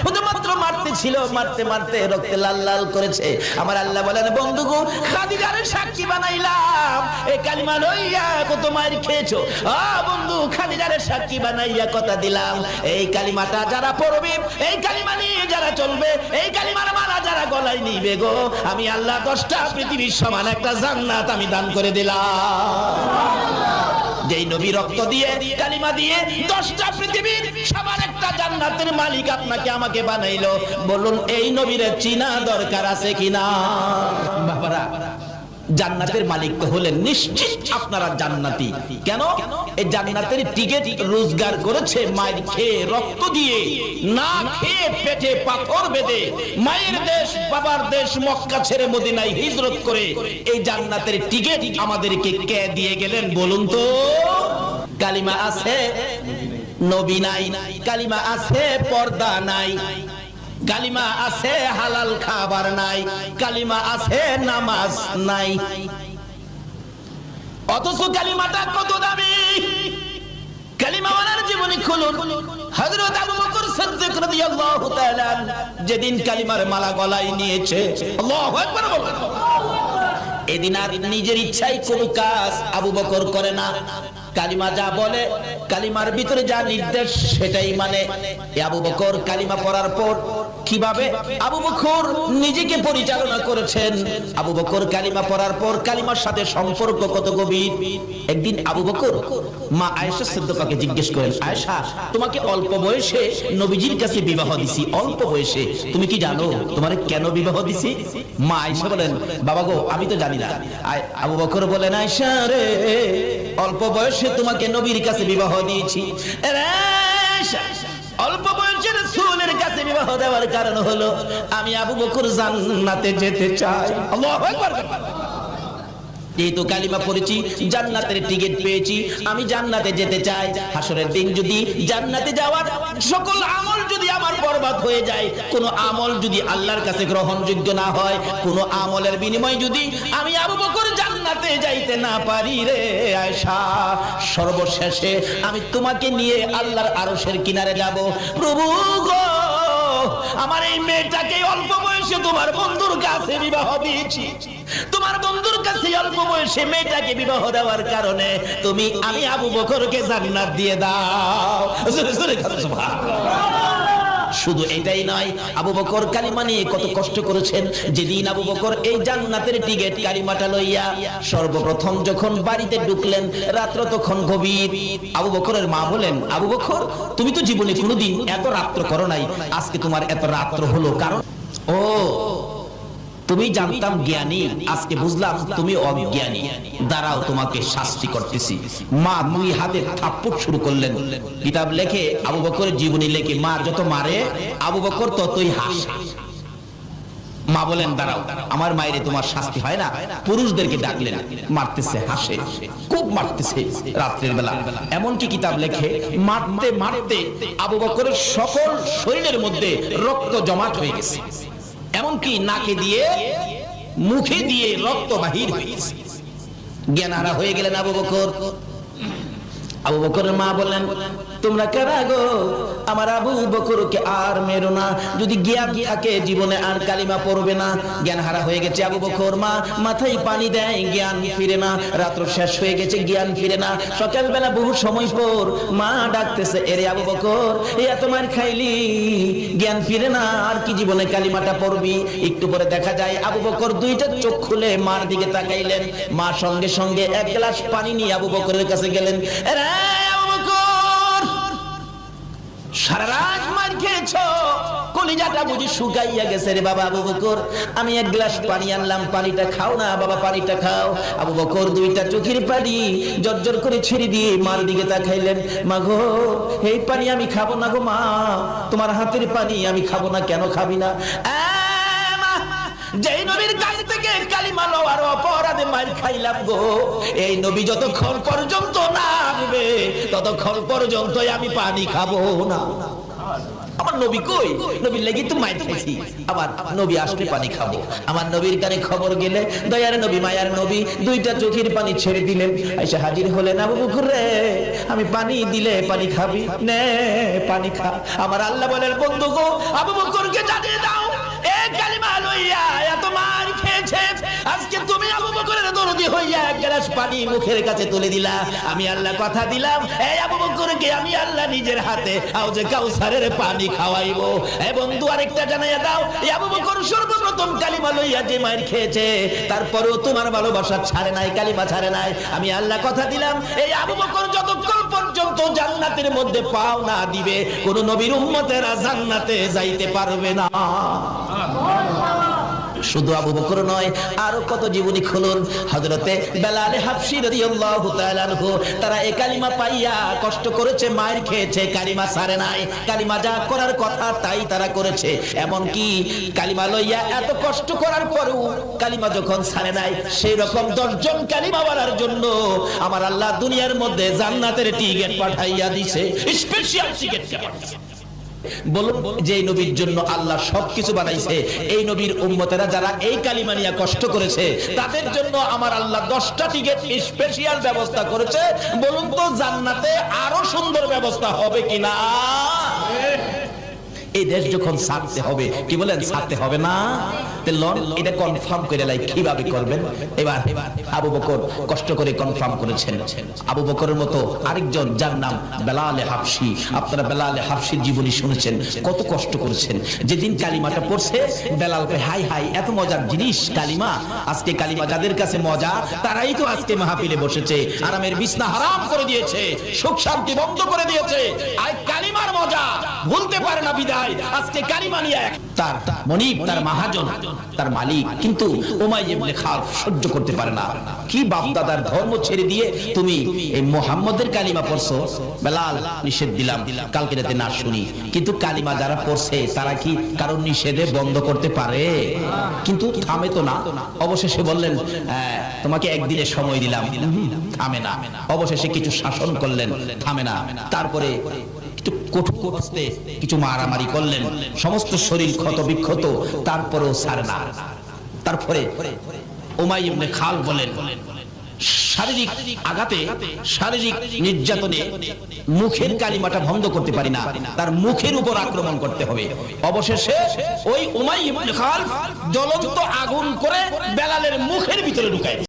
শুধুমাত্র মারতে ছিল, মারতে মারতে রক্তে লাল লাল করেছে। আমার আল্লাহ বলেন বন্ধুগো, খাদিজারে সাক্ষী বানাইলাম, এই কালিমা লইয়া কত মায়ের খেয়েছো। বন্ধু, খাদিজারে সাক্ষী বানাইয়া কথা দিলাম, এই কালিমাটা যারা পড়বে, এই কালিমা নিয়ে যারা চলবে, এই কালিমার মালা যারা গলায় নিবে গো, আমি আল্লাহ 10টা পৃথিবীর সমান একটা জান্নাত আমি দান করে দিলাম। যেই নবী রক্ত দিয়ে কালিমা দিয়ে 10টা পৃথিবীর সবার একটা জান্নাতের মালিক আপনাকে আমাকে বানাইলো, বলুন এই নবীর চিনা দরকার আছে কিনা? বাবারা, জান্নাতের মালিক তো হলেন নিশ্চিত আপনারা জান্নাতি। কেন? এই জান্নাতের টিকিট রোজগার করেছে মায়ের খেয়ে, রক্ত দিয়ে, না খেয়ে পেটে পাথর বেঁধে মায়ের দেশ বাবার দেশ মক্কা ছেড়ে মদিনায় হিজরত করে এই জান্নাতের টিকিট আমাদেরকে কে দিয়ে গেলেন বলুন তো? কালিমা আছে, নবী নাই, কালিমা আছে, পর্দা নাই, কালিমা আছে, হালাল খাবার নাই, কালিমা আছে, নামাজ নাই। অথচ কালিমাটা কত দামি! কালিমাওয়ালার জীবনী খুলুন, হযরত আবু বকর সিদ্দিক রাদিয়াল্লাহু তাআলা যেদিন কালিমার মালা গলায় নিয়েছে, আল্লাহু আকবার বলুন, এদিন আর নিজের ইচ্ছায় কোনো কাজ আবু বকর করে না। কালিমা যা বলে, কালিমার ভিতরে যা নির্দেশ সেটাই মানে। আবু বকর কালিমা পড়ার পর কিভাবে আবু বকর নিজেকে পরিচালনা করেছেন, আবু বকর কালিমা পড়ার পর কালিমার সাথে সম্পর্ক কত গভীর। একদিন আবু বকর মা আয়েশা সিদ্দিকাকে জিজ্ঞেস করেন, আয়েশা, তোমাকে অল্প বয়সে নবীজির কাছে বিবাহ দিছি, অল্প বয়সে, তুমি কি জানো তোমারে কেন বিবাহ দিছি? মা আয়েশা বলেন, বাবা গো, আমি তো জানি না। আবু বকর বলেন, আয়েশা রে, অল্প বয়সে তোমাকে নবীর কাছে বিবাহ দিয়েছি, অল্প বয়সে রাসূলের কাছে বিবাহ দেওয়ার কারণ হলো আমি আবু বকর জান্নাতে যেতে চাই। আল্লাহু আকবার। যেহেতু কালিমা পড়েছি, জান্নাতের টিকিট পেয়েছি, আমি জান্নাতে যেতে চাই। হাসরের দিন যদি জান্নাতে যাওয়ার সকল আমল যদি আমার বরবাদ হয়ে যায়, কোন আমল যদি আল্লাহর কাছে গ্রহণযোগ্য না হয়, কোন আমলের বিনিময়ে যদি আমি আবু বকর জান্নাতে যাইতে না পারি রে আয়েশা, সর্বশেষে আমি তোমাকে নিয়ে আল্লাহর আরশের কিনারে যাব। প্রভু গো, আমার এই মেয়েটাকে অল্প বয়সে তোমার বন্ধুর কাছে বিবাহ দিয়েছি, তোমার বন্ধুর কাছে অল্প বয়সে মেয়েটাকে বিবাহ দেওয়ার কারণে তুমি আমি আবু বকরকে জান্নাত দিয়ে দাও। শুধু এটাই নয়, আবু বকর কালিমা নিয়ে কত কষ্ট করেছেন। যেদিন আবু বকর এই জান্নাতের টিকিট কালিমাটা লইয়া সর্বপ্রথম যখন বাড়িতে ঢুকলেন, রাত্র তখন গভীর। আবু বকরের মা বলেন, আবু বকর, তুমি তো জীবনে কোনোদিন এত রাত্র করো নাই, আজকে তোমার এত রাত্র হলো কারণ? ও, তুমি জানতাম জ্ঞানী, আজকে বুঝলাম তুমি অজ্ঞানী, দাঁড়াও তোমাকে শাস্তি করতেছি। মা 2 হাতে থাপ্পড় শুরু করলেন। কিতাব লেখে, আবু বকরের জীবনী লেখে, মা যত মারে আবু বকর ততই হাসে। মা বলেন, দাঁড়াও, আমার মায়েরে তোমার শাস্তি হয় না। পুরুষদেরকে ডাকলেন, মারতেছে, হাসে, খুব মারতেছে রাত্রের বেলা। এমনকি কিতাব লেখে, মারতে মারতে আবু বকরের সকল শরীরের মধ্যে রক্ত জমাট হয়ে গেছে, এমনকি নাকে দিয়ে মুখে দিয়ে রক্ত বাহির হয়ে গেছে। জ্ঞানহারা হয়ে গেলেন আবু বকর। আবু বকরের মা বললেন, তোমরা কারা গো? আমার আবু বকরকে আর মেরো না, যদি জ্ঞান থাকে জীবনে আর কালিমা পড়বে না। জ্ঞান হারা হয়ে গেছে আবু বকর, মা মাথায় পানি দেয়, জ্ঞান ফিরে না। রাত্র শেষ হয়ে গেছে, জ্ঞান ফিরে না। সকালবেলা বহু সময় পর মা ডাকতেছে, এরে আবু বকর, এত মার খাইলি, জ্ঞান ফিরে না, আর কি জীবনে কালিমাটা পড়বি? একটু পরে দেখা যায় আবু বকর দুইটা চোখ খুলে মার দিকে তাকাইলেন। মা সঙ্গে সঙ্গে এক গ্লাস পানি নিয়ে আবু বকরের কাছে গেলেন। এরে আবু বকর, সারা রাত মার খেয়েছো, কলিজাটা বুঝি শুকাইয়া গেছে রে বাবা। আবু বকর, আমি এক গ্লাস পানি আনলাম, পানিটা খাও না বাবা, পানিটা খাও। আবু বকর দুইটা চোখের পানি জর্জর করে ছেড়ে দিয়ে মার দিকে তাকাইলেন। মা গো, এই পানি আমি খাবো না গো মা, তোমার হাতের পানি আমি খাবো না। কেন খাবি না? যেই নবীর কাছ থেকে কালিমা লওয়ার অপরাধে মার খাইলাম গো, এই নবী যতক্ষণ পর্যন্ত না আসবে ততক্ষণ পর্যন্ত আমি পানি খাবো না। আমার নবী কই? নবীর লাগি তো মাইর খাইছি, আবার নবী আসলে পানি খাবো। আমার নবীর কানে খবর গেলে দয়ার নবী, মায়ার নবী দুইটা চোখের পানি ছেড়ে দিলেন। এসে হাজির হলেন। আবু বকর রে, আমি পানি দিলে পানি খাবি? নে পানি খা। আমার আল্লাহ বলেন, বন্ধু গো, আবু বকরকে জানিয়ে দাও, এই কালিমা লইয়া এত মার খেয়েছে, আজকে তুমি আবু বকরের দরদি হইয়া এক গ্লাস পানি মুখের কাছে তুলে দিলা। আমি আল্লাহ কথা দিলাম, এই আবু বকরকে আমি আল্লাহ নিজের হাতে হাউজে কাউসারের পানি খাওয়াইবো। এই বন্ধু আরেকটা জানাইয়া দাও, এই আবু বকর সর্বপ্রথম কালিমা লইয়া যে মার খেয়েছে, তারপরেও তোমার ভালোবাসা ছাড়ে নাই, কালিমা ছাড়ে নাই। আমি আল্লাহ কথা দিলাম, এই আবু বকর যতক্ষণ পর্যন্ত জান্নাতের মধ্যে পাও না দিবে, কোন নবীর উম্মতেরা জান্নাতে যাইতে পারবে না। শুধু আবু বকর নয়, আরো কত জীবনী খুলুন। হযরতে বেলাল হাবশী রাদিয়াল্লাহু তাআলা আনহু, তারা এই কালিমা পাইয়া কষ্ট করেছে, মার খেয়েছে, কালিমা ছাড়ে নাই। কালিমা যা করার কথা তাই তারা করেছে। এমন কি কালিমা লইয়া এত কষ্ট করার পরেও কালিমা যখন ছাড়ে নাই, সেই রকম 10 জন কালিমা পড়ার জন্য আমার আল্লাহ দুনিয়ার মধ্যে জান্নাতের টিকিট পাঠাইয়া দিয়েছে, স্পেশাল টিকিট পাঠাইছে। বলুন, যে নবীর জন্য আল্লাহ সবকিছু বানাইছে, এই নবীর উম্মতেরা যারা এই কালিমা নিয়ে কষ্ট করেছে, তাদের জন্য আমার আল্লাহ 10টা টিকিট স্পেশাল ব্যবস্থা করেছে। বলুন তো, জান্নাতে আরো সুন্দর ব্যবস্থা হবে কিনা? এই দেশ যখন ছাড়তে হবে, কি বলেন, ছাড়তে হবে না? এটা কনফার্ম করে লাই, কিভাবে করবেন? এবার আবু বকর কষ্ট করে কনফার্ম করেছেন। আবু বকরের মতো আরেকজন, যার নাম বেলাল হাবশী, আপনারা বেলাল হাবশীর জীবনী শুনেছেন, কত কষ্ট করেছেন। যেদিন কালিমাটা পড়ছে, বেলাল কে হাই হাই, এত মজার জিনিস কালিমা। আজকে কালিমা যাদের কাছে মজা, তারাই তো আজকে মাহফিলে বসেছে, আরামের বিছনা হারাম করে দিয়েছে, সুখ শান্তি বন্ধ করে দিয়েছে। আর কালিমার মজা ভুলতে পারে না বিদায় আজকে কালিমা নিয়ে তার মনিব, তার মহাজন, তার মালিক, কিন্তু উমাইয়া ইবনে খালফ সহ্য করতে পারে না। কি বাপ দাদার ধর্ম ছেড়ে দিয়ে তুমি এই মুহাম্মদের কালিমা পড়ছো? বেলাল, নিষেধ দিলাম কালকে রাতে না শুনি, কিন্তু কালিমা যারা পড়ছে তারা কি কারণ নিষেধে বন্ধ করতে পারে? কিন্তু থামে তো না। অবশেষে বললেন, তোমাকে একদিনের সময় দিলাম, থামে না। অবশেষে কিছু শাসন করলেন, থামে না। তারপরে কিছু মারামারি করলেন, সমস্ত শরীর ক্ষত বিক্ষত, তারপরেও ছাড়ে না। তারপরে উমাইয়া ইবনে খালফ বলেন, শারীরিক আঘাতে, শারীরিক নির্যাতনে মুখের কালিমাটা বন্ধ করতে পারি না, তার মুখের উপর আক্রমণ করতে হবে। অবশেষে ওই উমাইয়া ইবনে খালফ জ্বলন্ত আগুন করে বেলালের মুখের ভিতরে ঢুকায়।